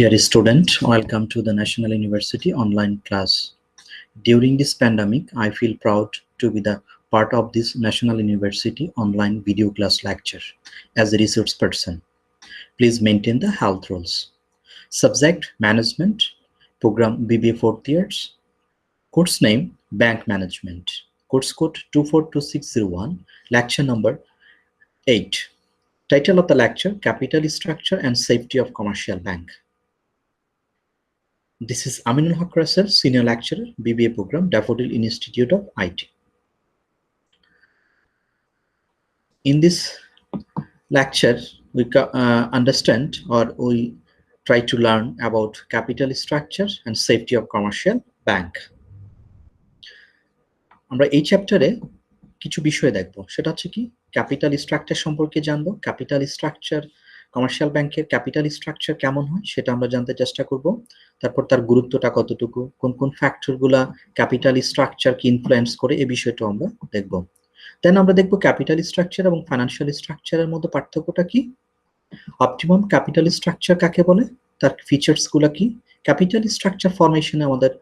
Dear student, welcome to the National University online class. During this pandemic, I feel proud to be the part of this National University online video class lecture as a resource person. Please maintain the health rules. Subject Management, Program BBA 4th years. Course name Bank Management. Course code 242601. Lecture number 8. Title of the lecture Capital Structure and Safety of Commercial Bank. This is Aminul Haq Russell, Senior Lecturer, BBA Program, Daffodil Institute of IT. In this lecture, we understand or we try to learn about capital structure and safety of commercial bank. আমরা এই চ্যাপ্টারে কিছু বিষয় দেখব, সেটা হচ্ছে কি capital structure সম্পর্কে জানবো। ক্যাপিটাল স্ট্রাকচার কমার্শিয়াল ব্যাংকের ক্যাপিটাল স্ট্রাকচার কেমন হয় সেটা আমরা জানতে চেষ্টা করব। তারপর তার গুরুত্বটা কতটুকু, কোন কোন ফ্যাক্টরগুলা ক্যাপিটাল স্ট্রাকচারকে ইনফ্লুয়েন্স করে এই বিষয়টা আমরা দেখব। দেন আমরা দেখব ক্যাপিটাল স্ট্রাকচার এবং ফাইন্যান্সিয়াল স্ট্রাকচারের মধ্যে পার্থক্যটা কি, অপটিমাম ক্যাপিটাল স্ট্রাকচার কাকে বলে, তার ফিচার্সগুলো কি, ক্যাপিটাল স্ট্রাকচার ফরমেশনে আমাদের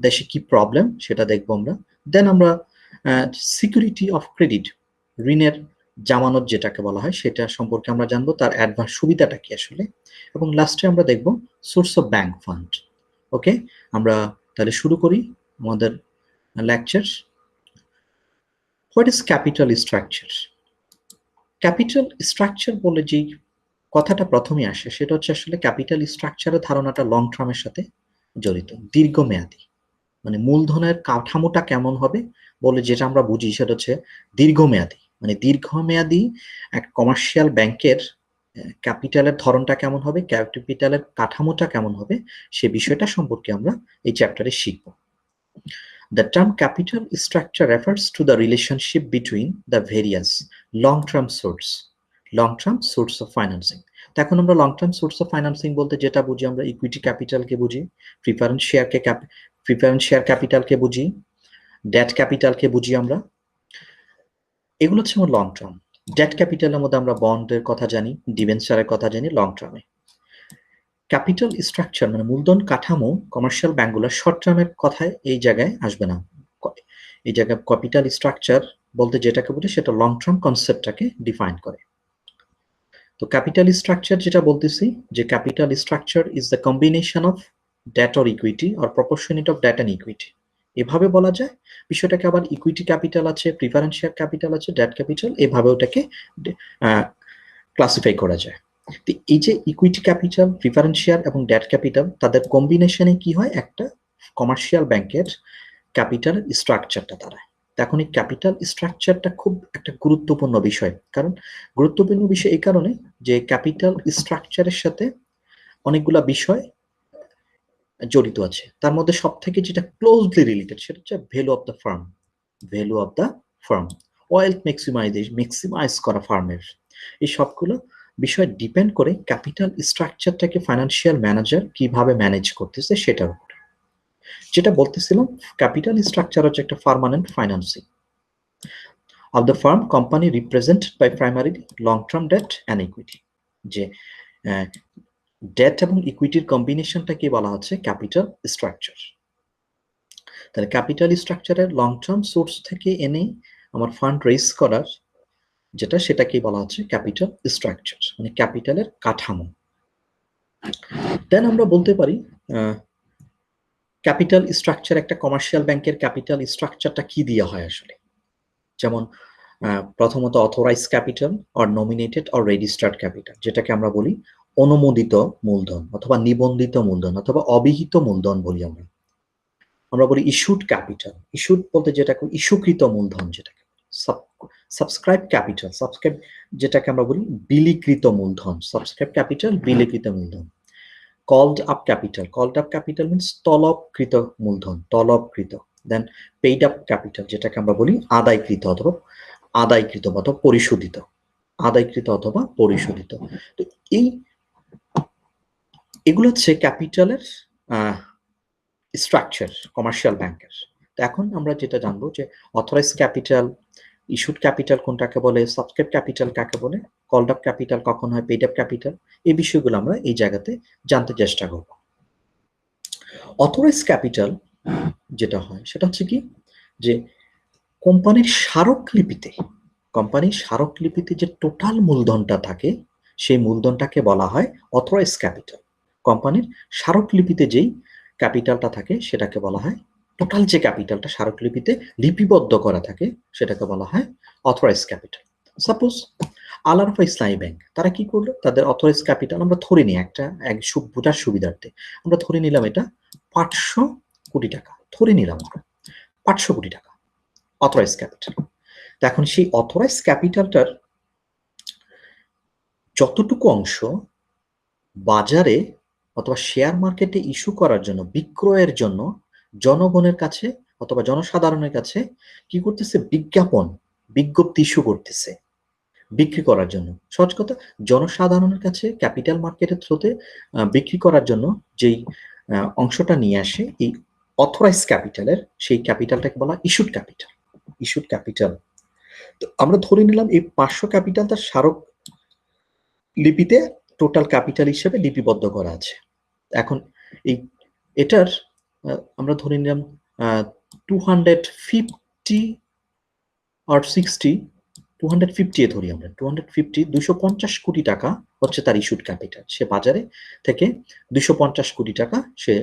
দেশে কি প্রবলেম সেটা দেখবো আমরা। দেন আমরা সিকিউরিটি অফ ক্রেডিট, ঋণের জামানত যেটাকে বলা হয় সেটা সম্পর্কে আমরা জানবো, তার অ্যাডভান্স সুবিধাটা কি আসলে, এবং লাস্টে আমরা দেখব সোর্স অফ ব্যাংক ফান্ড। ওকে, আমরা তাহলে শুরু করি আমাদের lecture. What is capital structure? Capital structure বলে যে কথাটা প্রথমে আসে সেটা হচ্ছে আসলে ক্যাপিটাল স্ট্রাকচারের ধারণাটা লং টার্মের সাথে জড়িত, দীর্ঘমেয়াদী। মানে মূলধনের কাঠামোটা কেমন হবে বলে যেটা আমরা বুঝি সেটা হচ্ছে দীর্ঘমেয়াদী। মানে দীর্ঘমেয়াদী এক কমার্শিয়াল ব্যাংকের ক্যাপিটালের ধরনটা কেমন হবে, ক্যাপিটালের কাঠামোটা কেমন হবে, সে বিষয়টা সম্পর্কে আমরা এই চ্যাপ্টারে শিখব। The term capital structure refers to the relationship between the various long-term source of financing. তো এখন আমরা long-term source of financing বলতে যেটা বুঝি আমরা ইকুইটি ক্যাপিটালকে বুঝি, প্রিফারেন্স শেয়ার ক্যাপিটালকে বুঝি, ডেট ক্যাপিটালকে বুঝি আমরা। এগুলো হচ্ছে আমার লং টার্ম। ডেট ক্যাপিটালের মধ্যে আমরা বন্ডের কথা জানি, ডিবেঞ্চারের কথা জানি লং টার্মে। ক্যাপিটাল স্ট্রাকচার মানে মূলধন কাঠামো কমার্শিয়াল ব্যাংকগুলো শর্ট টার্মের কথায় এই জায়গায় আসবে না। এই জায়গায় ক্যাপিটাল স্ট্রাকচার বলতে যেটাকে বলি সেটা লং টার্ম কনসেপ্টটাকে ডিফাইন করে। তো ক্যাপিটাল স্ট্রাকচার যেটা বলতেছি যে capital structure is the combination of debt or equity or proportionate of debt and equity, এভাবে বলা যায়। বিষয়টাকে আবার ইকুইটি ক্যাপিটাল আছে, প্রিফারেন্স শেয়ার ক্যাপিটাল আছে, ডেট ক্যাপিটাল, এভাবে ওটাকে ক্লাসিফাই করা যায়। তো এই যে ইকুইটি ক্যাপিটাল, প্রিফারেন্স শেয়ার এবং ডেট ক্যাপিটাল তাদের কম্বিনেশনে কি হয়, একটা কমার্শিয়াল ব্যাংকের ক্যাপিটাল স্ট্রাকচারটা দাঁড়ায়। এখন এই ক্যাপিটাল স্ট্রাকচারটা খুব একটা গুরুত্বপূর্ণ বিষয়, কারণ গুরুত্বপূর্ণ বিষয় এই কারণে যে ক্যাপিটাল স্ট্রাকচারের সাথে অনেকগুলা বিষয় জড়িত আছে। তার মধ্যে সব থেকে যেটা ক্লোজলি রিলেটেড সেটা হচ্ছে value of the firm, value of the firm, wealth maximize করা ফার্মের, এই সবগুলো বিষয় ডিপেন্ড করে ক্যাপিটাল স্ট্রাকচারটাকে ফাইন্যান্সিয়াল ম্যানেজার কিভাবে ম্যানেজ করতেছে সেটার উপর। যেটা বলতেছিলাম ক্যাপিটাল স্ট্রাকচার হচ্ছে একটা permanent financing of the firm company represented by primarily long-term debt and equity. যে ডেট এবং ইকুইটির কম্বিনেশনটাকে বলা হচ্ছে ক্যাপিটাল স্ট্রাকচার। তাহলে ক্যাপিটাল স্ট্রাকচারের লং টার্ম সোর্স থেকে এনে আমার ফান্ড রেজ করার যেটা সেটাকে বলা হচ্ছে ক্যাপিটাল স্ট্রাকচার, মানে ক্যাপিটালের কাঠামো। দেন আমরা বলতে পারি ক্যাপিটাল স্ট্রাকচার একটা কমার্শিয়াল ব্যাংকের ক্যাপিটাল স্ট্রাকচারটা কি দিয়ে হয় আসলে। যেমন প্রথমত authorize capital or nominated or registered capital, যেটাকে আমরা বলি অনুমোদিত মূলধন অথবা নিবন্ধিত মূলধন অথবা অবিহিত মূলধন বলি আমরা বলি ইস্যুড ক্যাপিটাল। ইস্যুড বলতে যেটাকে ইস্যুকৃত মূলধন, যেটাকে সাবস্ক্রাইব ক্যাপিটাল, সাবস্ক্রাইব যেটাকে আমরা বলি বিলিকৃত মূলধন, সাবস্ক্রাইব ক্যাপিটাল বিলিকৃত মূলধন। কলড আপ ক্যাপিটাল মিনস তলবকৃত মূলধন, তলবকৃত। দেন পেইড আপ ক্যাপিটাল যেটাকে আমরা বলি আদায়কৃত অথবা পরিশোধিত, আদায়কৃত অথবা পরিশোধিত। তো এগুলো হচ্ছে ক্যাপিটালের স্ট্রাকচার কমার্শিয়াল ব্যাংকের। তো এখন আমরা যেটা জানবো যে অথরাইজ ক্যাপিটাল, ইস্যুড ক্যাপিটাল কোনটাকে বলে, সাবস্ক্রাইব ক্যাপিটাল কাকে বলে, কলড আপ ক্যাপিটাল কখন হয়, পেইড আপ ক্যাপিটাল, এই বিষয়গুলো আমরা এই জায়গাতে জানতে চেষ্টা করব। অথরাইজ ক্যাপিটাল যেটা হয় সেটা হচ্ছে কি, যে কোম্পানির স্মারকলিপিতে যে টোটাল মূলধনটা থাকে সেই মূলধনটাকে বলা হয় অথরাইজ ক্যাপিটাল। কোম্পানির স্মারকলিপিতে যেই ক্যাপিটালটা থাকে সেটাকে বলা হয়, টোটাল যে ক্যাপিটালটা স্মারকলিপিতে লিপিবদ্ধ করা থাকে সেটাকে বলা হয় অথরাইজ ক্যাপিটাল। সাপোজ আল আরাফা ইসলামী ব্যাংক তারা কি করলো, তাদের অথরাইজ ক্যাপিটাল আমরা ধরে নিই, বোঝার সুবিধার্থে আমরা ধরে নিলাম এটা 500 কোটি টাকা, ধরে নিলাম আমরা 500 কোটি টাকা অথরাইজ ক্যাপিটাল। এখন সেই অথরাইজ ক্যাপিটালটার যতটুকু অংশ বাজারে অথবা শেয়ার মার্কেটে ইস্যু করার জন্য, বিক্রয়ের জন্য জনগণের কাছে অথবা জনসাধারণের কাছে কি করতেছে, বিজ্ঞপ্তি ইস্যু করতেছে বিক্রি করার জন্য। সহজ কথা, জনসাধারণের কাছে ক্যাপিটাল মার্কেটের থ্রুতে বিক্রি করার জন্য যেই অংশটা নিয়ে আসে এই অথরাইজ ক্যাপিটালের, সেই ক্যাপিটালটাকে বলা ইস্যুড ক্যাপিটাল। তো আমরা ধরে নিলাম এই 500 ক্যাপিটাল তার স্মারক লিপিতে টোটাল ক্যাপিটাল হিসেবে লিপিবদ্ধ করা আছে। এখন এটার আমরা ধরে নিলাম 250 আর 60, 250 ধরি আমরা, 250 কোটি টাকা হচ্ছে তার ইস্যুড ক্যাপিটাল। সে বাজারে থেকে 250 কোটি টাকা সে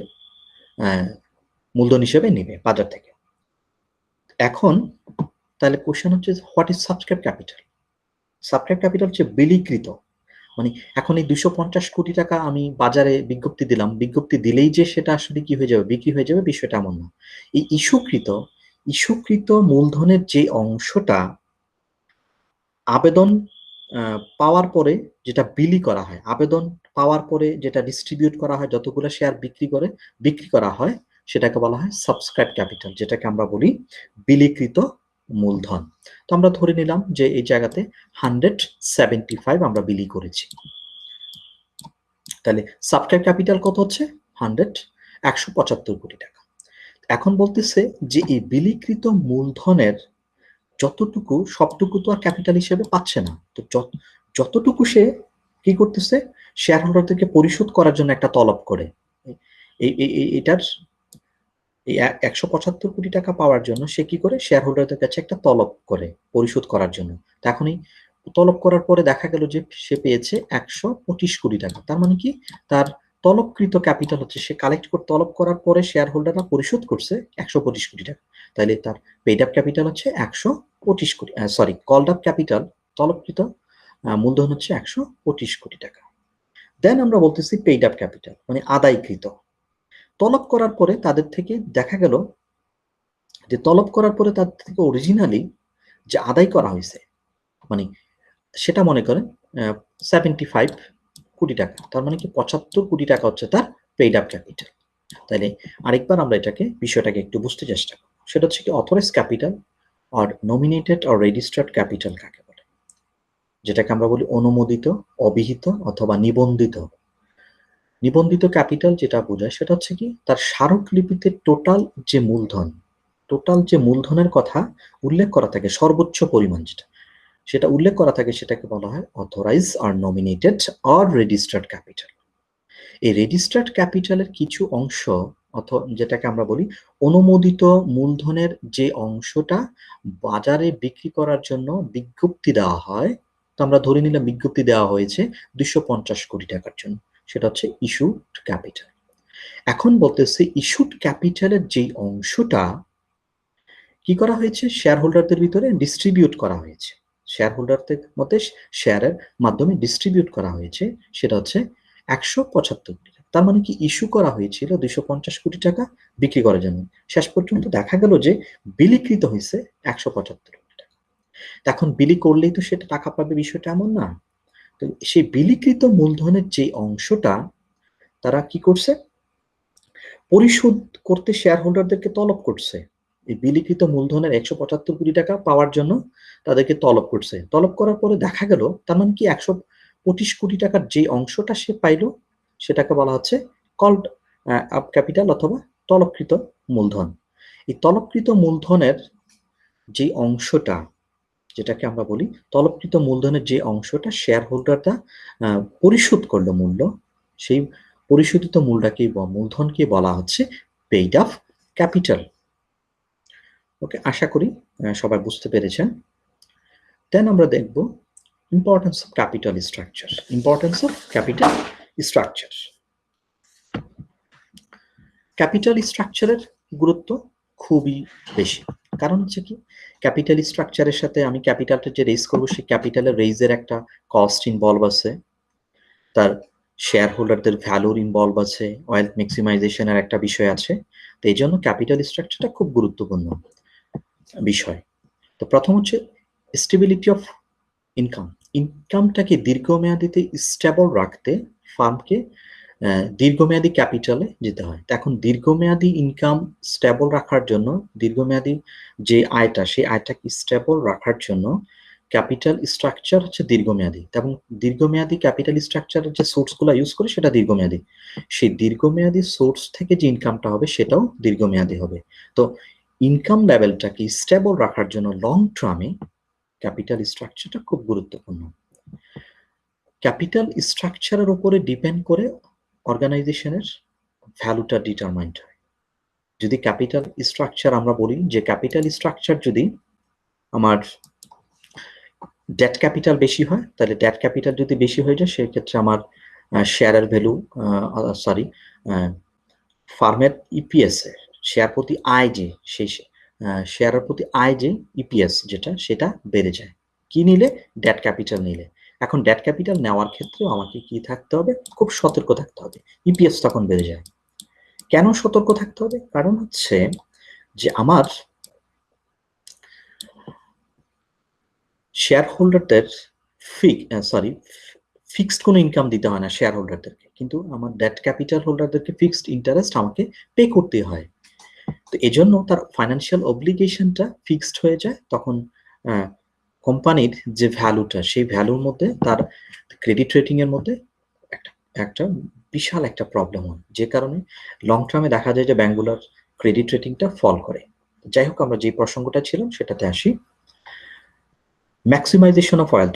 মূলধন হিসেবে নেবে বাজার থেকে। এখন তাহলে কোশ্চেন হচ্ছে what is subscribe capital? Subscribe capital হচ্ছে বিলিকৃত, মানে এখন এই 250 কোটি টাকা আমি বাজারে বিজ্ঞপ্তি দিলাম, বিজ্ঞপ্তি দিলেই যে সেটা আসলে কি হয়ে যাবে, বিক্রি হয়ে যাবে, বিষয়টা এমন না। এই ইস্যুকৃত মূলধনের যে অংশটা আবেদন পাওয়ার পরে যেটা বিলি করা হয়, আবেদন পাওয়ার পরে যেটা ডিস্ট্রিবিউট করা হয়, যতগুলো শেয়ার বিক্রি করা হয় সেটাকে বলা হয় সাবস্ক্রাইব ক্যাপিটাল, যেটাকে আমরা বলি বিলিকৃত মূলধন। তো আমরা ধরে নিলাম যে এই জায়গাতে 175 আমরা বিলি করেছি, তাহলে সাবস্ক্রাইব ক্যাপিটাল কত হচ্ছে 175 কোটি টাকা। এখন বলতেছে যে এই বিলিকৃত মূলধনের যতটুকু, সবটুকু তো আর ক্যাপিটাল হিসেবে পাচ্ছে না, তো যতটুকু সে কি করতেছে, শেয়ার হোল্ডারদেরকে পরিশোধ করার জন্য একটা তলব করে, এটার এই 175 কোটি টাকা পাওয়ার জন্য সে কি করে, শেয়ার হোল্ডারদের কাছে একটা তলব করে পরিশোধ করার জন্য। তো এখনই তলব করার পরে দেখা গেল যে সে পেয়েছে 125 কোটি টাকা। তার মানে কি, তার তলবকৃত ক্যাপিটাল হচ্ছে, সে তলব করার পরে শেয়ার হোল্ডাররা পরিশোধ করছে 125 কোটি টাকা, তাহলে তার পেইড আপ ক্যাপিটাল হচ্ছে 125 কোটি, কলড আপ ক্যাপিটাল, তলবকৃত মূলধন হচ্ছে 125 কোটি টাকা। দেন আমরা বলতেছি পেইড আপ ক্যাপিটাল, মানে আদায়কৃত। তলব করার পরে তাদের থেকে দেখা গেল যে তলব করার পরে তাদের থেকে অরিজিনালি যে আদায় করা হয়েছে, মানে সেটা মনে করেন 75 কোটি টাকা, তার মানে কি 75 কোটি টাকা হচ্ছে তার পেইড আপ ক্যাপিটাল। তাহলে আরেকবার আমরা বিষয়টাকে একটু বুঝতে চেষ্টা করব। সেটা হচ্ছে কি, অথরাইজ ক্যাপিটাল আর নমিনেটেড আর রেজিস্টার্ড ক্যাপিটাল কাকে বলে, যেটাকে আমরা বলি অনুমোদিত, অবিহিত অথবা নিবন্ধিত। নিবন্ধিত ক্যাপিটাল যেটা বোঝায় সেটা হচ্ছে কি, তার স্মারকলিপিতে টোটাল যে মূলধনের কথা উল্লেখ করা থাকে, সর্বোচ্চ পরিমাণ সেটা উল্লেখ করা থাকে, সেটাকে বলা হয় অথরাইজ আর নমিনেটেড আর রেজিস্টার্ড ক্যাপিটাল। এই রেজিস্টার্ড ক্যাপিটালের কিছু অংশ, যেটাকে আমরা বলি অনুমোদিত মূলধনের যে অংশটা বাজারে বিক্রি করার জন্য বিজ্ঞপ্তি দেওয়া হয়, তো আমরা ধরে নিলাম বিজ্ঞপ্তি দেওয়া হয়েছে 250 কোটি টাকার জন্য, সেটা হচ্ছে ইস্যুড ক্যাপিটাল। এখন বলতেছে ইস্যুড ক্যাপিটালের যেই অংশটা কি করা হয়েছে, শেয়ার হোল্ডারদের ভিতরে ডিস্ট্রিবিউট করা হয়েছে, শেয়ার হোল্ডারদের মধ্যে শেয়ারের মাধ্যমে ডিস্ট্রিবিউট করা হয়েছে, সেটা হচ্ছে 175 কোটি টাকা। তার মানে কি, ইস্যু করা হয়েছিল 250 কোটি টাকা বিক্রি করার জন্য, শেষ পর্যন্ত দেখা গেল যে বিলিকৃত হয়েছে 175 কোটি টাকা। এখন বিলি করলেই তো সেটা টাকা পাবে, বিষয়টা এমন না। তো সেই বিলিকৃত মূলধনের যে অংশটা তারা কি করছে, পরিশোধ করতে শেয়ার হোল্ডারদেরকে তলব করছে, এই বিলিকৃত মূলধনের 175 কোটি টাকা পাওয়ার জন্য তাদেরকে তলব করছে। তলব করার পরে দেখা গেল, তার মানে কি 125 কোটি টাকার যে অংশটা সে পাইল সেটাকে বলা হচ্ছে কল্ড আপ ক্যাপিটাল অথবা তলবকৃত মূলধন। এই তলবকৃত মূলধনের যে অংশটা যেটাকে আমরা বলি তলবকৃত মূলধনের যে অংশটা শেয়ার হোল্ডাররা পরিশোধ করলো মূল্য, সেই পরিশোধিত মূলধনকে বলা হচ্ছে পেইড অফ ক্যাপিটাল। ওকে, আশা করি সবাই বুঝতে পেরেছেন। দেন আমরা দেখব importance of capital structure. Importance of capital structure, capital স্ট্রাকচারের গুরুত্ব খুবই বেশি। কারণ হচ্ছে কি, ক্যাপিটাল স্ট্রাকচারের সাথে আমি ক্যাপিটালটা যে রেজ করবো, সেই ক্যাপিটালের রেজের একটা কস্ট ইনভলভ আছে, তার শেয়ার হোল্ডারদের ভ্যালুর ইনভলভ আছে, ওয়েলথ ম্যাক্সিমাইজেশনের একটা বিষয় আছে। তো এই জন্য ক্যাপিটাল স্ট্রাকচারটা খুব গুরুত্বপূর্ণ বিষয়। তো প্রথম হচ্ছে স্টেবিলিটি অফ ইনকাম। ইনকামটাকে দীর্ঘমেয়াদীতে স্টেবল রাখতে ফার্মকে দীর্ঘমেয়াদী ক্যাপিটালে যেতে হয়। এখন দীর্ঘমেয়াদী ইনকাম স্টেবল রাখার জন্য, দীর্ঘমেয়াদী যে আয়টা, সেই আয়টাকে স্টেবল রাখার জন্য ক্যাপিটাল স্ট্রাকচার হচ্ছে দীর্ঘমেয়াদী। এবং দীর্ঘমেয়াদী ক্যাপিটাল স্ট্রাকচারের যে সোর্সগুলো ইউজ করে সেটা দীর্ঘমেয়াদী। সেই দীর্ঘমেয়াদী সোর্স থেকে যে ইনকামটা হবে সেটাও দীর্ঘমেয়াদী হবে। তো ইনকাম লেভেলটাকে স্টেবল রাখার জন্য লং টার্মে ক্যাপিটাল স্ট্রাকচারটা খুব গুরুত্বপূর্ণ। ক্যাপিটাল স্ট্রাকচারের উপরে ডিপেন্ড করে অর্গানাইজেশনের ভ্যালুটা ডিটারমাইন্ড হয়। যদি ক্যাপিটাল স্ট্রাকচার আমরা বলি যে ক্যাপিটাল স্ট্রাকচার যদি আমার ডেট ক্যাপিটাল বেশি হয়, তাহলে ডেট ক্যাপিটাল যদি বেশি হয়ে যায় সেক্ষেত্রে আমার শেয়ারের ভ্যালু ফার্মের ইপিএস এর শেয়ার প্রতি আয় যে সেই শেয়ারের প্রতি আয় যে ইপিএস যেটা সেটা বেড়ে যায়। কি নিলে? ডেট ক্যাপিটাল নিলে। এখন ডেট ক্যাপিটাল নেওয়ার ক্ষেত্রেও আমাকে কি থাকতে হবে? খুব সতর্ক থাকতে হবে। ইপিএস তখন বেড়ে যায়। কেন সতর্ক থাকতে হবে? কারণ হচ্ছে যে আমার শেয়ার হোল্ডারদের ফিক্সড কোনো ইনকাম দিতে হয় না শেয়ার হোল্ডারদেরকে, কিন্তু আমার ডেট ক্যাপিটাল হোল্ডারদেরকে ফিক্সড ইন্টারেস্ট আমাকে পে করতে হয়। তো এজন্য তার ফাইন্যান্সিয়াল অব্লিগেশনটা ফিক্সড হয়ে যায়। তখন কোম্পানির যে ভ্যালুটা, সেই ভ্যালুর মধ্যে তার ক্রেডিট রেটিং এর মধ্যে একটা বিশাল একটা প্রবলেম হয়, যে কারণে লং টার্মে দেখা যায় যে ব্যাংকগুলোর ক্রেডিট রেটিংটা ফল করে। যাই হোক, আমরা যে প্রসঙ্গটা ছিলাম সেটাতে আসি। Maximisation of wealth.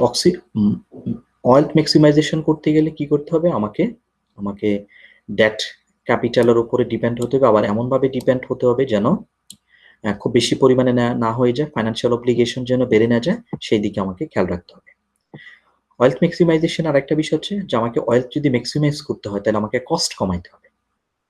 Wealth maximisation করতে গেলে কি করতে হবে? আমাকে ডেট ক্যাপিটালের উপরে ডিপেন্ড হতে হবে, আবার এমনভাবে ডিপেন্ড হতে হবে যেন খুব বেশি পরিমাণে না হয়ে যায়, ফাইন্যান্সিয়াল অব্লিগেশন যেন বেড়ে না যায়, সেই দিকে আমাকে খেয়াল রাখতে হবে। ওয়েলথ ম্যাক্সিমাইজেশন আর একটা বিষয় হচ্ছে যে আমাকে ওয়েলথ যদি ম্যাক্সিমাইজ করতে হয় তাহলে আমাকে কস্ট কমাইতে হবে।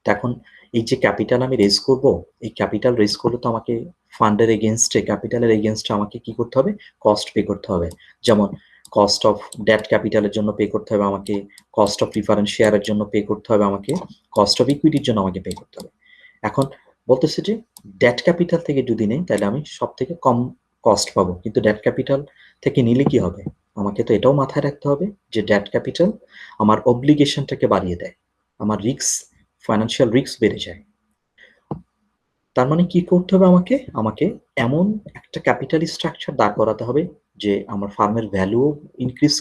এখন এই যে ক্যাপিটাল আমি রেজ করব, এই ক্যাপিটাল রেজ করলে তো আমাকে ফান্ডের এগেনস্টে, ক্যাপিটালের এগেনস্টে আমাকে কি করতে হবে? কস্ট পে করতে হবে। যেমন কস্ট অফ ডেট ক্যাপিটালের জন্য পে করতে হবে আমাকে, কস্ট অফ প্রিফারেন্স শেয়ারের জন্য পে করতে হবে আমাকে, কস্ট অফ ইকুইটির জন্য আমাকে পে করতে হবে। এখন বলতেছে যে ডেট ক্যাপিটাল থেকে যদি নেই তাহলে আমি সব থেকে কম কস্ট পাবো, কিন্তু ডেট ক্যাপিটাল থেকে নিলে কি হবে? আমাকে তো এটাও মাথায় রাখতে হবে যে ডেট ক্যাপিটাল আমার অব্লিগেশনটাকে বাড়িয়ে দেয়, আমার ফাইন্যান্সিয়াল রিস্ক বেড়ে যায়। তার মানে কি করতে হবে? আমাকে এমন একটা ক্যাপিটাল স্ট্রাকচার দাঁড় করাতে হবে যে আমার ফার্মের ভ্যালু ইনক্রিজ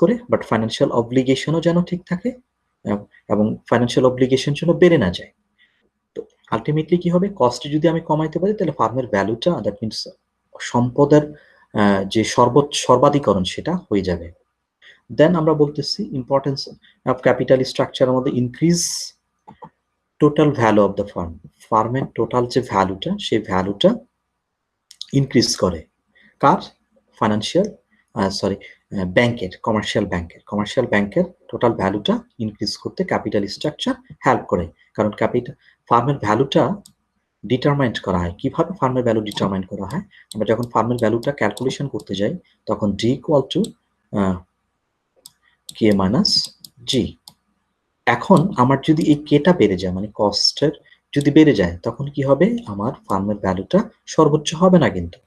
করে, বাট ফাইন্যান্সিয়াল অব্লিগেশনও যেন ঠিক থাকে, এবং ফাইন্যান্সিয়াল অব্লিগেশন যেন বেড়ে না যায়। তো আলটিমেটলি কি হবে? কস্ট যদি আমি কমাইতে পারি তাহলে ফার্মের ভ্যালুটা, দ্যাট মিনস সম্পদের যে সর্বাধিকরণ সেটা হয়ে যাবে। দেন আমরা বলতেছি ইম্পর্টেন্স অফ ক্যাপিটাল স্ট্রাকচারের মধ্যে increase total value of the farm. ফার্মের টোটাল যে ভ্যালুটা, সেই ভ্যালুটা ইনক্রিজ করে কার? ফাইন্যান্সিয়াল ব্যাংকের, কমার্শিয়াল ব্যাংকের টোটাল ভ্যালুটা ইনক্রিজ করতে ক্যাপিটাল স্ট্রাকচার হেল্প করে। কারণ ফার্মের ভ্যালুটা ডিটারমাইন্ড করা হয় কিভাবে? ফার্মের ভ্যালু ডিটারমাইন্ড করা হয়, আমরা যখন ফার্মের ভ্যালুটা ক্যালকুলেশন করতে যাই তখন D equal to K minus G. এখন আমার যদি এই কেটা বেড়ে যায়, মানে কস্টের যদি বেড়ে যায়, তখন কি হবে? আমার ফার্মের ভ্যালুটা সর্বোচ্চ হবে না, কিন্তু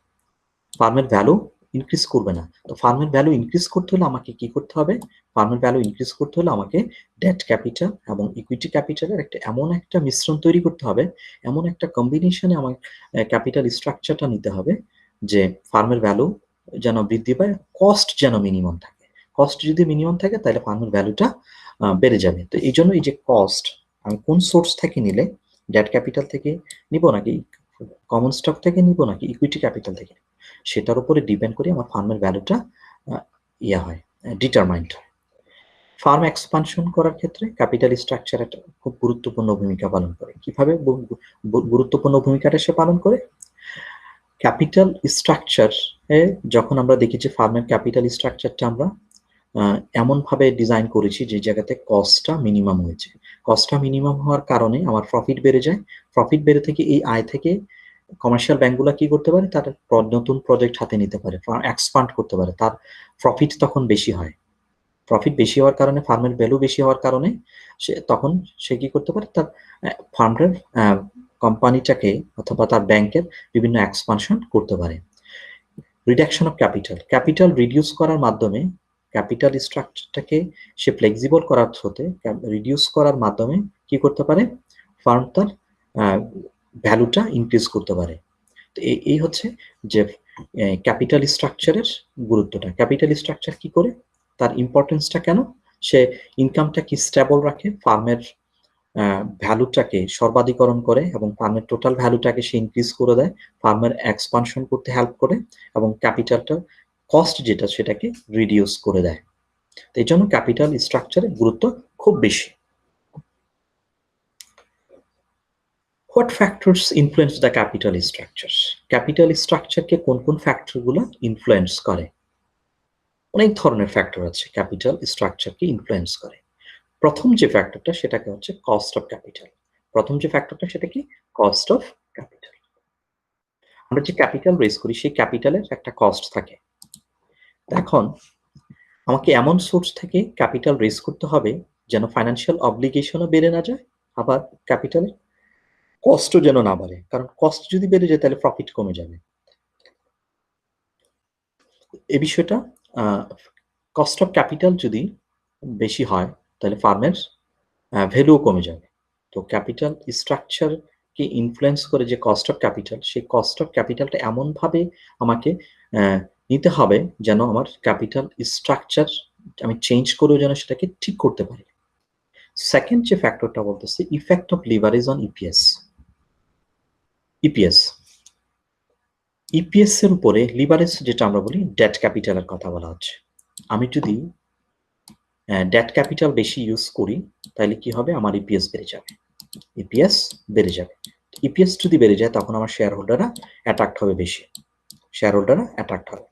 ফার্মের ভ্যালু ইনক্রিজ করবে না। তো ফার্মের ভ্যালু ইনক্রিজ করতে হলে আমাকে কি করতে হবে? ফার্মের ভ্যালু ইনক্রিজ করতে হলে আমাকে ডেট ক্যাপিটাল এবং ইকুইটি ক্যাপিটালের এমন একটা মিশ্রণ তৈরি করতে হবে, এমন একটা কম্বিনেশনে আমার ক্যাপিটাল স্ট্রাকচারটা নিতে হবে যে ফার্মের ভ্যালু যেন বৃদ্ধি পায়, কস্ট যেন মিনিমাম থাকে। কস্ট যদি মিনিমাম থাকে তাহলে ফার্মের ভ্যালুটা বেড়ে যাবে। তো এই জন্য এই যে কস্ট আমি কোন সোর্স থেকে নিলে, ডেট ক্যাপিটাল থেকে নিব নাকি কমন স্টক থেকে নিব নাকি ইকুইটি ক্যাপিটাল থেকে, সেটার উপরে ডিপেন্ড করে আমার ফার্মের ভ্যালুটা হয়, ডিটারমাইন্ড হয়। ফার্ম এক্সপানশন করার ক্ষেত্রে ক্যাপিটাল স্ট্রাকচার একটা খুব গুরুত্বপূর্ণ ভূমিকা পালন করে। কিভাবে গুরুত্বপূর্ণ ভূমিকাটা সে পালন করে? ক্যাপিটাল স্ট্রাকচার যখন আমরা দেখি যে ফার্মের ক্যাপিটাল স্ট্রাকচারটা আমরা এমনভাবে ডিজাইন করেছি যে জায়গাতে কস্টটা মিনিমাম হয়েছে। কস্টটা মিনিমাম হওয়ার কারণে আমার প্রফিট বেড়ে যায়। প্রফিট বেড়ে থেকে এই আয় থেকে কমার্শিয়াল ব্যাংকগুলো কি করতে পারে, তার নতুন প্রজেক্ট হাতে নিতে পারে, এক্সপান্ড করতে পারে, তার প্রফিট তখন বেশি হয়। প্রফিট বেশি হওয়ার কারণে, ফার্মের ভ্যালু বেশি হওয়ার কারণে সে কি করতে পারে, তার ফার্মের কোম্পানিটাকে অথবা তার ব্যাংকের বিভিন্ন এক্সপানশন করতে পারে। রিডাকশন অফ ক্যাপিটাল রিডিউস করার মাধ্যমে, ক্যাপিটাল স্ট্রাকচারটাকে সে ফ্লেক্সিবল করার থ্রুতে রিডিউস করার মাধ্যমে কি করতে পারে, ফার্ম তার ভ্যালুটা ইনক্রিজ করতে পারে। তো এই হচ্ছে যে ক্যাপিটাল স্ট্রাকচারের গুরুত্বটা। ক্যাপিটাল স্ট্রাকচার কি করে, তার ইম্পর্টেন্সটা কেন, সে ইনকামটা কি স্টেবল রাখে, ফার্মের ভ্যালুটাকে সর্বাধিকরণ করে এবং ফার্মের টোটাল ভ্যালুটাকে সে ইনক্রিজ করে দেয়, ফার্মের এক্সপানশন করতে হেল্প করে এবং ক্যাপিটালটা কস্ট যেটা সেটাকে রিডিউস করে দেয়। তো এই জন্য ক্যাপিটাল স্ট্রাকচারের গুরুত্ব খুব বেশি। What factors influence the capital structure? Capital স্ট্রাকচারকে কোন কোন ফ্যাক্টরগুলো ইনফ্লুয়েন্স করে? অনেক ধরনের ফ্যাক্টর আছে ক্যাপিটাল স্ট্রাকচারকে ইনফ্লুয়েন্স করে। প্রথম যে ফ্যাক্টরটা সেটাকে হচ্ছে কস্ট অফ ক্যাপিটাল। প্রথম যে ফ্যাক্টরটা সেটা কি, কস্ট অফ ক্যাপিটাল। আমরা যে ক্যাপিটাল রেজ করি সেই ক্যাপিটালের একটা কস্ট থাকে। এখন আমাকে এমন সোর্স থেকে ক্যাপিটাল রেজ করতে হবে যেন ফাইন্যান্সিয়াল অব্লিগেশনও বেড়ে না যায়, আবার ক্যাপিটালের কস্টও যেন না বাড়ে, কারণ কস্ট যদি বেড়ে যায় তাহলে প্রফিট কমে যাবে। এই বিষয়টা, কস্ট অফ ক্যাপিটাল যদি বেশি হয় তাহলে ফার্মের ভ্যালুও কমে যাবে। তো ক্যাপিটাল স্ট্রাকচারকে ইনফ্লুয়েন্স করে যে কস্ট অফ ক্যাপিটাল, সেই কস্ট অফ ক্যাপিটালটা এমনভাবে আমাকে নিতে হবে যেন আমার ক্যাপিটাল স্ট্রাকচার আমি চেঞ্জ করেও যেন সেটাকে ঠিক করতে পারি। সেকেন্ড যে ফ্যাক্টরটা বলতেছে effect of leverage on EPS. EPS এর উপরে লিভারেজ যেটা আমরা বলি ডেট ক্যাপিটালের কথা বলা হচ্ছে। আমি যদি ডেট ক্যাপিটাল বেশি ইউজ করি তাহলে কি হবে, আমার ইপিএস বেড়ে যাবে। ইপিএস বেড়ে যাবে। ইপিএস যদি বেড়ে যায় তখন আমার শেয়ার হোল্ডাররা অ্যাট্রাক্ট হবে বেশি, শেয়ার হোল্ডাররা অ্যাট্রাক্ট হবে।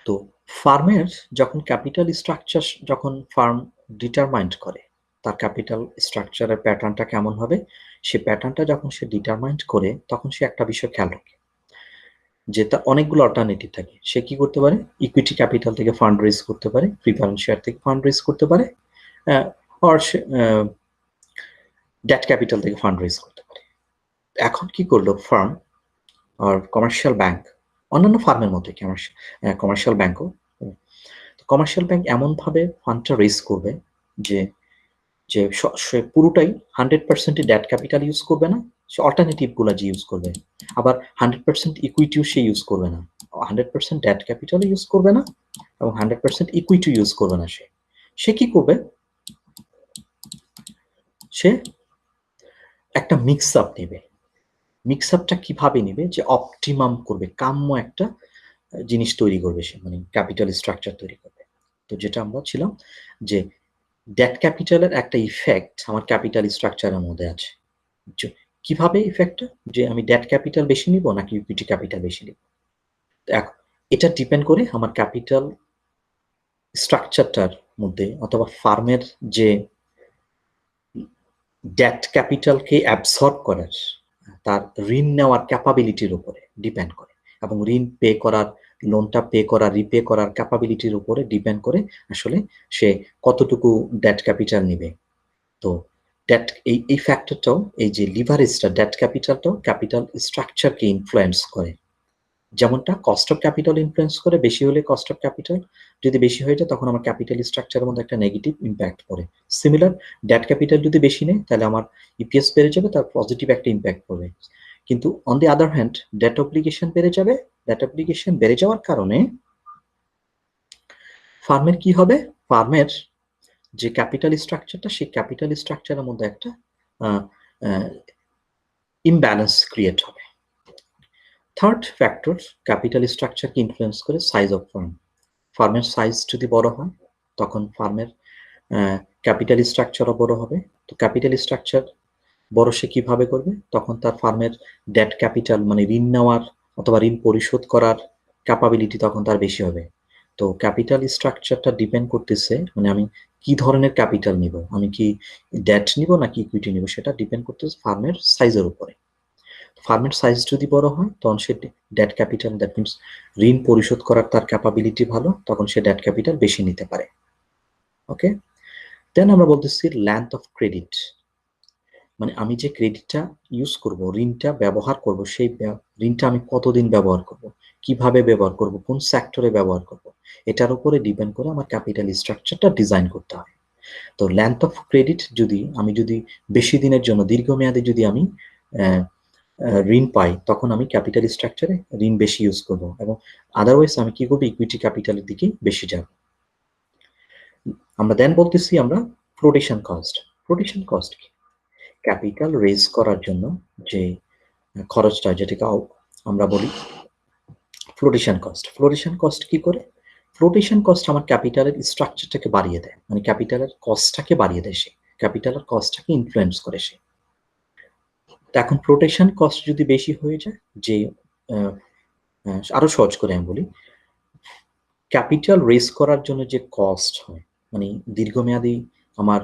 তো ফার্মের যখন ক্যাপিটাল স্ট্রাকচার, যখন ফার্ম ডিটারমাইন্ড করে তার ক্যাপিটাল স্ট্রাকচারের প্যাটার্নটা কেমন হবে, সে প্যাটার্নটা যখন সে ডিটারমাইন্ড করে তখন সে একটা বিষয় খেয়াল রাখে যে তার অনেকগুলো অল্টারনেটিভ থাকে। সে কি করতে পারে, ইকুইটি ক্যাপিটাল থেকে ফান্ড রেজ করতে পারে, প্রিফারেন্স শেয়ার থেকে ফান্ড রেজ করতে পারে, আর ডেট ক্যাপিটাল থেকে ফান্ড রেজ করতে পারে। এখন কি করলো ফার্ম আর কমার্শিয়াল ব্যাংক, অন্যান্য ফার্মের মধ্যে কমার্শিয়াল ব্যাংকও, কমার্শিয়াল ব্যাংক এমনভাবে ফান্ডটা রেজ করবে যে যে সে পুরোটাই 100% ডেট ক্যাপিটাল ইউজ করবে না, সে অল্টারনেটিভগুলো যে ইউজ করবে। আবার 100% ইকুইটিও সে ইউজ করবে না, 100% ডেট ক্যাপিটাল ইউজ করবে না এবং 100% ইকুইটি ইউজ করবে না। সে কি করবে, সে একটা মিক্স আপ নেবে। মিক্স আপটা কিভাবে নেবে, যে অপটিমাম করবে, কাম্য একটা জিনিস তৈরি করবে সে, মানে ক্যাপিটাল স্ট্রাকচার তৈরি করবে। তো যেটা আমরা ছিলাম যে ডেট ক্যাপিটালের একটা ইফেক্ট আমার ক্যাপিটাল স্ট্রাকচারের মধ্যে আছে। কিভাবে ইফেক্টটা, যে আমি ডেট ক্যাপিটাল বেশি নিব নাকি ইকুইটি ক্যাপিটাল বেশি নিব, এটা ডিপেন্ড করে আমার ক্যাপিটাল স্ট্রাকচারটার মধ্যে অথবা ফার্মের যে ডেট ক্যাপিটালকে অ্যাবসর্ব করার, তার ঋণ নেওয়ার ক্যাপাবিলিটির উপরে ডিপেন্ড করে, এবং ঋণ পে করার, লোনটা পে করার, রিপে করার ক্যাপাবিলিটির উপরে ডিপেন্ড করে আসলে সে কতটুকু ডেট ক্যাপিটাল নেবে। তো ডেট এই ফ্যাক্টরটাও, এই যে লিভারেজটা, ডেট ক্যাপিটালটাও ক্যাপিটাল স্ট্রাকচারকে ইনফ্লুয়েন্স করে। যেমনটা কস্ট অফ ক্যাপিটাল ইনফ্লুয়েন্স করে, বেশি হলে কস্ট অফ ক্যাপিটাল যদি বেশি হয়ে যায় তখন আমার ক্যাপিটাল স্ট্রাকচারের মধ্যে একটা নেগেটিভ ইম্প্যাক্ট পড়ে। সিমিলার, ডেট ক্যাপিটাল যদি বেশি নেয় তাহলে আমার ইপিএস বেড়ে যাবে, তার পজিটিভ একটা ইম্প্যাক্ট পড়বে। কিন্তু on the other hand debt obligation বেড়ে যাবে, ডেট অব্লিগেশন বেড়ে যাওয়ার কারণে ফার্মের কি হবে, ফার্মের যে ক্যাপিটাল স্ট্রাকচারটা, সেই ক্যাপিটাল স্ট্রাকচারের মধ্যে একটা ইমব্যালেন্স ক্রিয়েট হবে। থার্ড ফ্যাক্টর ক্যাপিটাল স্ট্রাকচারকে ইনফ্লুয়েন্স করে সাইজ অফ ফার্ম। ফার্মের সাইজ যদি বড় হয় তখন ফার্মের ক্যাপিটাল স্ট্রাকচারও বড় হবে। তো ক্যাপিটাল স্ট্রাকচার বড় সে কিভাবে করবে, তখন তার ফার্মের ডেট ক্যাপিটাল মানে ঋণ নেওয়ার অথবা ঋণ পরিশোধ করার ক্যাপাবিলিটি তখন তার বেশি হবে। তো ক্যাপিটাল স্ট্রাকচারটা ডিপেন্ড করতেছে মানে আমি কি ধরনের ক্যাপিটাল নিব, আমি কি ডেট নিব নাকি ইকুইটি নিব, সেটা ডিপেন্ড করতেছে ফার্মের সাইজের উপরে। ফার্মের সাইজ যদি বড় হয় তখন সে ডেট ক্যাপিটাল, দ্যাট মিনস ঋণ পরিশোধ করার তার ক্যাপাবিলিটি ভালো, তখন সে ডেট ক্যাপিটাল বেশি নিতে পারে। ওকে, দেন আমরা বলতেছি লেন্থ অফ ক্রেডিট, মানে আমি যে ক্রেডিটটা ইউজ করব, ঋণটা ব্যবহার করব, সেই ঋণটা আমি কতদিন ব্যবহার করব, কিভাবে ব্যবহার করব, কোন সেক্টরে ব্যবহার করব, এটার উপরে ডিপেন্ড করে আমার ক্যাপিটাল স্ট্রাকচারটা ডিজাইন করতে হয়। তো লেন্থ অফ ক্রেডিট আমি যদি বেশি দিনের জন্য দীর্ঘমেয়াদে যদি আমি ঋণ পাই, তখন আমি ক্যাপিটাল স্ট্রাকচারে ঋণ বেশি ইউজ করব, এবং আদারওয়াইজ আমি কি করবো, ইকুইটি ক্যাপিটালের দিকে বেশি যাব। আমরা দেন বলতেছি আমরা ফ্লোটেশন কস্ট। ফ্লোটেশন কস্ট কি? ক্যাপিটাল রেজ করার জন্য যে খরচটা, যেটাকে আমরা বলি ফ্লোটেশন কস্ট। ফ্লোটেশন কস্ট কি করে? ফ্লোটেশন কস্ট আমার ক্যাপিটালের স্ট্রাকচারটাকে বাড়িয়ে দেয়, মানে ক্যাপিটালের কস্টটাকে বাড়িয়ে দেয়, সে ক্যাপিটালের কস্টটাকে ইনফ্লুয়েন্স করে সে। এখন ফ্লোটেশন কস্ট যদি বেশি হয়ে যায়, যে আরো সহজ করে আমি বলি, ক্যাপিটাল রেজ করার জন্য যে কস্ট হয়, মানে দীর্ঘমেয়াদী আমার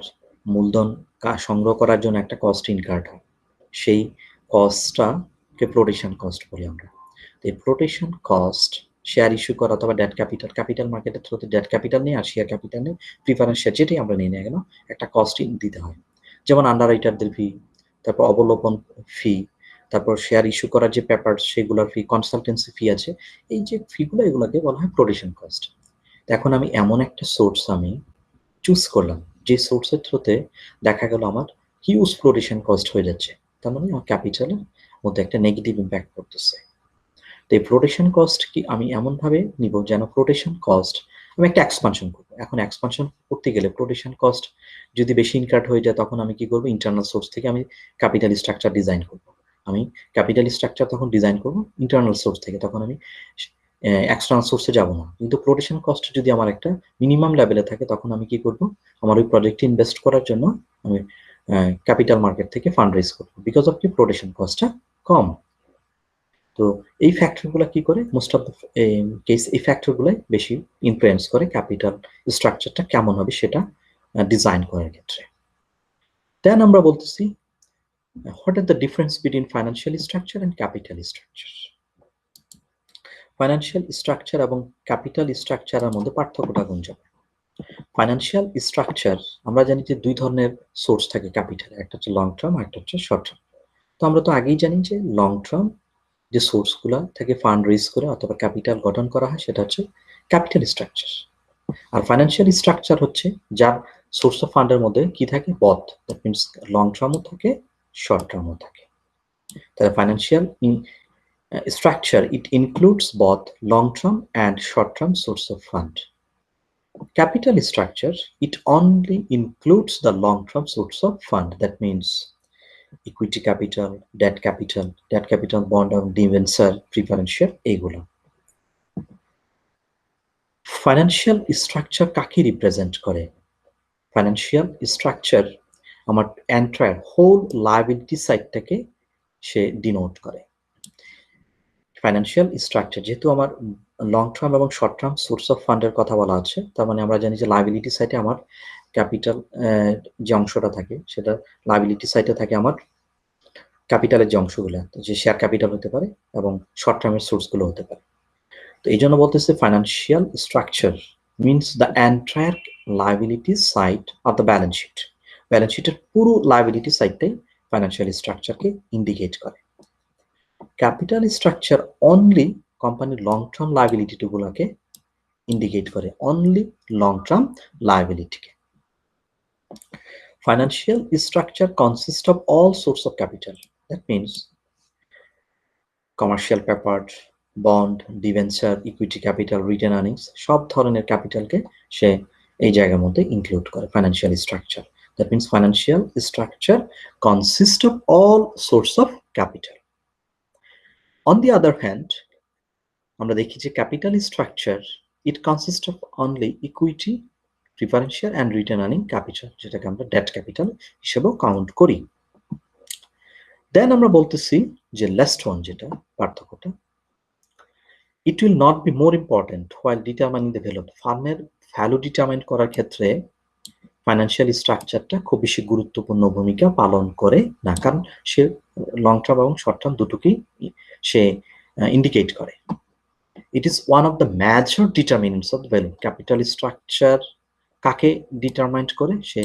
মূলধন সংগ্রহ করার জন্য একটা কস্ট ইনকার্ড হয়, সেই কস্টটাকে ফ্লোটেশন কস্ট বলি আমরা। এই ফ্লোটেশন কস্ট শেয়ার ইস্যু করা অথবা ডেট ক্যাপিটাল মার্কেটের থ্রুতে ডেট ক্যাপিটাল নিয়ে আর শেয়ার ক্যাপিটাল নিয়ে প্রিফারেন্স শেয়ার যেটাই আমরা নিয়ে নেই কেন, একটা কস্টিং দিতে হয়। যেমন আন্ডার রাইটারদের ফি, তারপর অবলোকন ফি, তারপর শেয়ার ইস্যু করার যে পেপার সেগুলোর ফি, কনসালটেন্সি ফি আছে, এই যে ফিগুলো এগুলোকে বলা হয় ফ্লোটেশন কস্ট। এখন আমি এমন একটা সোর্স আমি চুজ করলাম যে সোর্সের থ্রুতে দেখা গেল আমার হিউজ ফ্লোটেশন কস্ট হয়ে যাচ্ছে, তার মানে আমার ক্যাপিটালের মধ্যে একটা নেগেটিভ ইম্প্যাক্ট পড়তেছে। তো এই ফ্লোটেশন কস্ট কি আমি এমনভাবে নিব যেন ফ্লোটেশন কস্ট, আমি একটা এক্সপানশন করবো, এখন এক্সপানশন করতে গেলে ফ্লোটেশন কস্ট যদি বেশি ইনকার্ড হয়ে যায়, তখন আমি কি করবো, ইন্টারনাল সোর্স থেকে আমি ক্যাপিটাল স্ট্রাকচার ডিজাইন করবো। আমি ক্যাপিটাল স্ট্রাকচার তখন ডিজাইন করবো ইন্টারনাল সোর্স থেকে, তখন আমি এক্সটার্নাল সোর্সে যাব না। কিন্তু ফ্লোটেশন কস্ট যদি আমার একটা মিনিমাম লেভেলে থাকে, তখন আমি কি করব, আমার ওই প্রজেক্টে ইনভেস্ট করার জন্য আমি ক্যাপিটাল মার্কেট থেকে ফান্ড রেজ করবো, বিকজ অফ কি ফ্লোটেশন কস্টটা কম। তো এই ফ্যাক্টরগুলো কি করে, মোস্ট অফ দ্য কেস এই ফ্যাক্টরগুলো বেশি ইনফ্লুয়েন্স করে ক্যাপিটাল স্ট্রাকচারটা কেমন হবে সেটা ডিজাইন করার ক্ষেত্রে। দেন আমরা বলতেছি what are the difference between financial structure and capital structure. Financial structure এবং ক্যাপিটাল স্ট্রাকচারের মধ্যে পার্থক্যটা কোন জায়গায়? ফাইন্যান্সিয়াল স্ট্রাকচার আমরা জানি যে দুই ধরনের সোর্স থাকে ক্যাপিটাল, একটা হচ্ছে লং টার্ম, একটা হচ্ছে শর্ট টার্ম। তো আমরা তো আগেই জানি যে লং টার্ম যে সোর্সগুলো থেকে ফান্ড রেজ করে অথবা ক্যাপিটাল গঠন করা হয় সেটা হচ্ছে ক্যাপিটাল স্ট্রাকচার। আর ফাইন্যান্সিয়াল স্ট্রাকচার হচ্ছে যার সোর্স অফ ফান্ডের মধ্যে কি থাকে, বথ, দ্যাট মিনস লং টার্মও থাকে শর্ট টার্মও থাকে। তাহলে financial structure, it includes both long-term and short-term source of fund. Capital structure, it only includes the long-term source of fund. That means equity capital, debt capital, bond or debenture, preferential এগুলো। Financial structure কাকে represent করে? Financial structure আমার entire whole liability সাইডটাকে সে denote করে। Financial structure যেহেতু আমার long term এবং short term source of ফান্ডের কথা বলা আছে, তার মানে আমরা জানি যে লাইবিলিটি সাইডে আমার ক্যাপিটাল যে অংশটা থাকে, সেটা লাইবিলিটি সাইডে থাকে আমার ক্যাপিটালের যে অংশগুলো, যে শেয়ার ক্যাপিটাল হতে পারে এবং শর্ট টার্মের সোর্সগুলো হতে পারে। তো এই জন্য বলতেছে financial structure means the entire liability side of the balance sheet. Balance শিটের পুরো লাইবিলিটি সাইডটাই ফাইন্যান্সিয়াল স্ট্রাকচারকে ইন্ডিকেট করে। ক্যাপিটাল স্ট্রাকচার অনলি কোম্পানির লং টার্ম লাইবিলিটি গুলোকে ইন্ডিকেট করে, অনলি লং টার্ম লাইবিলিটিকে। Financial structure consist of all source of capital, that means commercial paper, bond, debenture, equity capital, retained earnings, সব ধরনের ক্যাপিটালকে সে এই জায়গার মধ্যে ইনক্লুড করে financial structure. That means financial structure consist of all source of capital. On the other hand আমরা দেখি যে capital structure it consist of only equity, preference share and return earning capital, যেটাকে আমরা ডেট ক্যাপিটাল হিসেবেও count করি। দেন আমরা বলতেছি যে লাস্ট ওয়ান, যেটা পার্থক্যটা, it will not be more important while determining the value. ফার্মের ভ্যালু ডিটারমাইন করার ক্ষেত্রে ফাইন্যান্সিয়াল স্ট্রাকচারটা খুব বেশি গুরুত্বপূর্ণ ভূমিকা পালন করে না, কারণ সে লং টার্ম এবং শর্ট টার্ম দুটোকেই সে ইন্ডিকেট করে। It is one of the major determinants of the value. Capital structure কাকে ডিটারমাইন করে? সে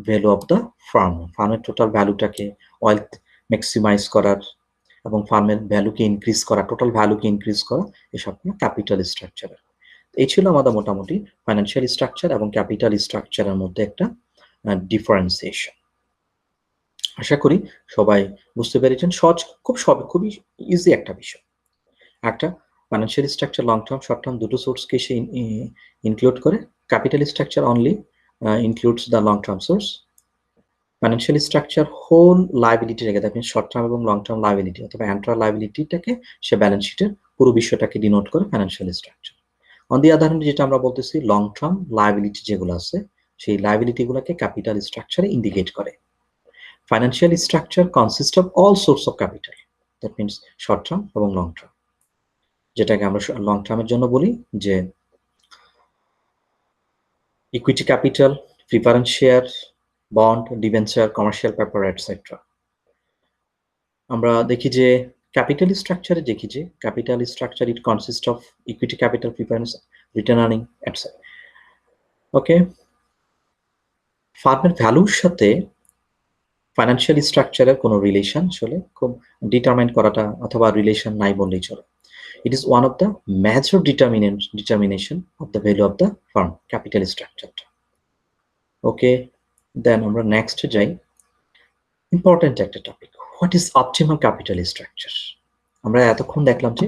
ভ্যালু অফ দ্য ফার্ম, ফার্মের টোটাল ভ্যালুটাকে ওয়েলথ ম্যাক্সিমাইজ করার এবং ফার্মের ভ্যালুকে ইনক্রিজ করা, টোটাল ভ্যালুকে ইনক্রিজ করা, এসব ক্যাপিটাল স্ট্রাকচার। এই ছিল আমাদের মোটামুটি ফাইন্যান্সিয়াল স্ট্রাকচার এবং ক্যাপিটাল স্ট্রাকচারের মধ্যে একটা ডিফারেন্সিয়েশন। আশা করি সবাই বুঝতে পেরেছেন। খুবই ইজি একটা বিষয়। একটা financial structure long term short term দুটো সোর্সকে সে ইনক্লুড করে। Capital structure only includes the long term source. Financial structure whole লাইবিলিটিটাকে, দ্যাট মিনস শর্ট টার্ম এবং লং টার্ম লাইবিলিটি অথবা এন্টার লাইবিলিটিটাকে সে ব্যালেন্স শিটের পুরো বিষয়টাকে ডিনোট করে financial structure. On the other hand যেটা আমরা বলতেছি লং টার্ম লাইবিলিটি যেগুলো আছে, সেই লাইবিলিটিগুলোকে ক্যাপিটাল স্ট্রাকচারে ইন্ডিকেট করে। Financial structure consist of all source of capital, that means short term এবং লং টার্ম। যেটাকে আমরা লং টার্মের জন্য বলি যে equity capital, preference share, bond, debenture, commercial paper, etcetera. আমরা দেখি যে ক্যাপিটাল স্ট্রাকচারে দেখি যে capital structure it consist of equity capital, preference, return earning, etcetera. Okay, ফার্মের ভ্যালুর সাথে ফাইন্যান্সিয়াল স্ট্রাকচারের কোনো রিলেশন আসলে খুব ডিটারমাইন করাটা অথবা রিলেশন নাই বললেই চলে। It is one of the major determination of the value of the firm, capital structure. Okay, then আমরা next যাই। Important একটা topic, what is optimum capital structure? আমরা এতক্ষণ দেখলাম যে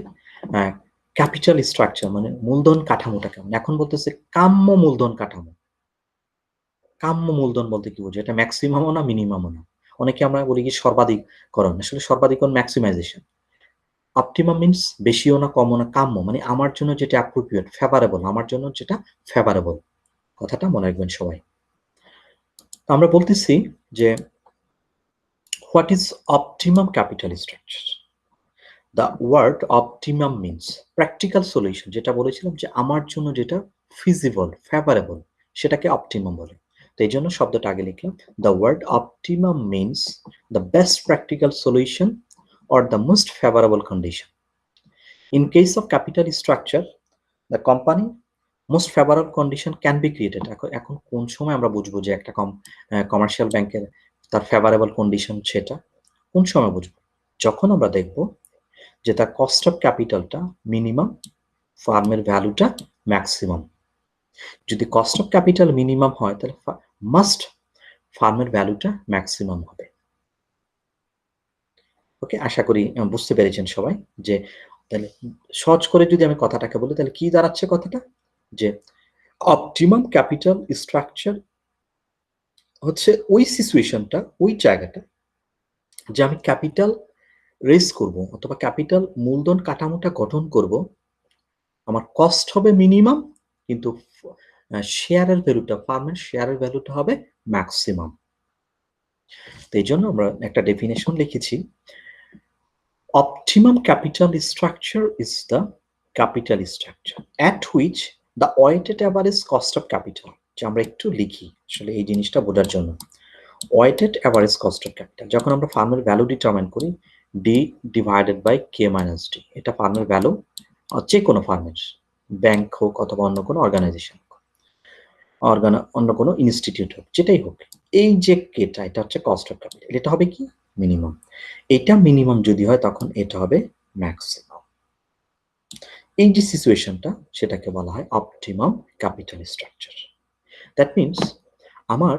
ক্যাপিটাল স্ট্রাকচার মানে মূলধন কাঠামোটা কেমন। এখন বলতেছে কাম্য মূলধন কাঠামো। কাম্য মূলধন বলতে কি বোঝায়? এটা ম্যাক্সিমামও না মিনিমামও না। অনেকে আমরা বলি কি সর্বাধিকরণ, আসলে সর্বাধিকরণ ম্যাক্সিমাইজেশন। অপটিমাম মিনস বেশিও না কমও না, কাম্য মানে আমার জন্য যেটা অ্যাপ্রোপ্রিয়েট, ফেভারেবল, আমার জন্য যেটা ফেভারেবল। কথাটা মনে রাখবেন সবাই। আমরা বলতেছি যে what is optimum capital structure. The word optimum means practical solution, যেটা বলেছিলাম যে আমার জন্য যেটা ফিজিবল, ফেভারেবল, সেটাকে অপটিমাম বলে। তো এই জন্য শব্দটা আগে লিখলাম। The word optimum means the best practical solution or the most favorable condition. In case of capital structure, the company most favorable condition can be created. এখন কোন সময় আমরা বুঝবো যে একটা কমার্শিয়াল ব্যাংকের তার ফেভারেবল কন্ডিশন সেটা কোন সময় বুঝবো? যখন আমরা দেখব যে তার কস্ট অফ ক্যাপিটালটা মিনিমাম, ফার্মের ভ্যালুটা ম্যাক্সিমাম। যদি কস্ট অফ ক্যাপিটাল মিনিমাম হয় তাহলে মাস্ট ফার্মের ভ্যালুটা ম্যাক্সিমাম হবে। ওকে, আশা করি বুঝতে পেরেছেন সবাই। যে তাহলে সহজ করে যদি আমি কথাটাকে বলি তাহলে কি দাঁড়াচ্ছে কথাটা, যে অপটিমাম ক্যাপিটাল স্ট্রাকচার হচ্ছে ওই সিচুয়েশনটা, ওই জায়গাটা যে আমি ক্যাপিটাল রেজ করব অথবা ক্যাপিটাল মূলধন কাঠামোটা গঠন করব, আমার কস্ট হবে মিনিমাম কিন্তু শেয়ারের ভ্যালুটা, ফার্মের শেয়ারের ভ্যালুটা হবে ম্যাক্সিমাম। তো এই জন্য আমরা একটা ডেফিনেশন লিখেছি, optimum capital structure is the capital structure at which the weighted average cost of capital, যে আমরা একটু লিখি আসলে এই জিনিসটা বোঝার জন্য। weighted average cost of capital যখন আমরা ফার্মের ভ্যালু ডিটারমাইন করি, D divided by K minus D, এটা ফার্মের ভ্যালু যে কোনো ফার্মের, ব্যাংক হোক অথবা অন্য কোনো অর্গানাইজেশন হোক, অন্য কোনো ইনস্টিটিউট হোক, যেটাই হোক, এই যে কেটা এটা হচ্ছে কস্ট অফ ক্যাপিটাল। এটা হবে কি মিনিমাম। এটা মিনিমাম যদি হয় তখন এটা হবে ম্যাক্সিমাম। এই যে সিচুয়েশনটা সেটাকে বলা হয় optimum capital structure. That means আমার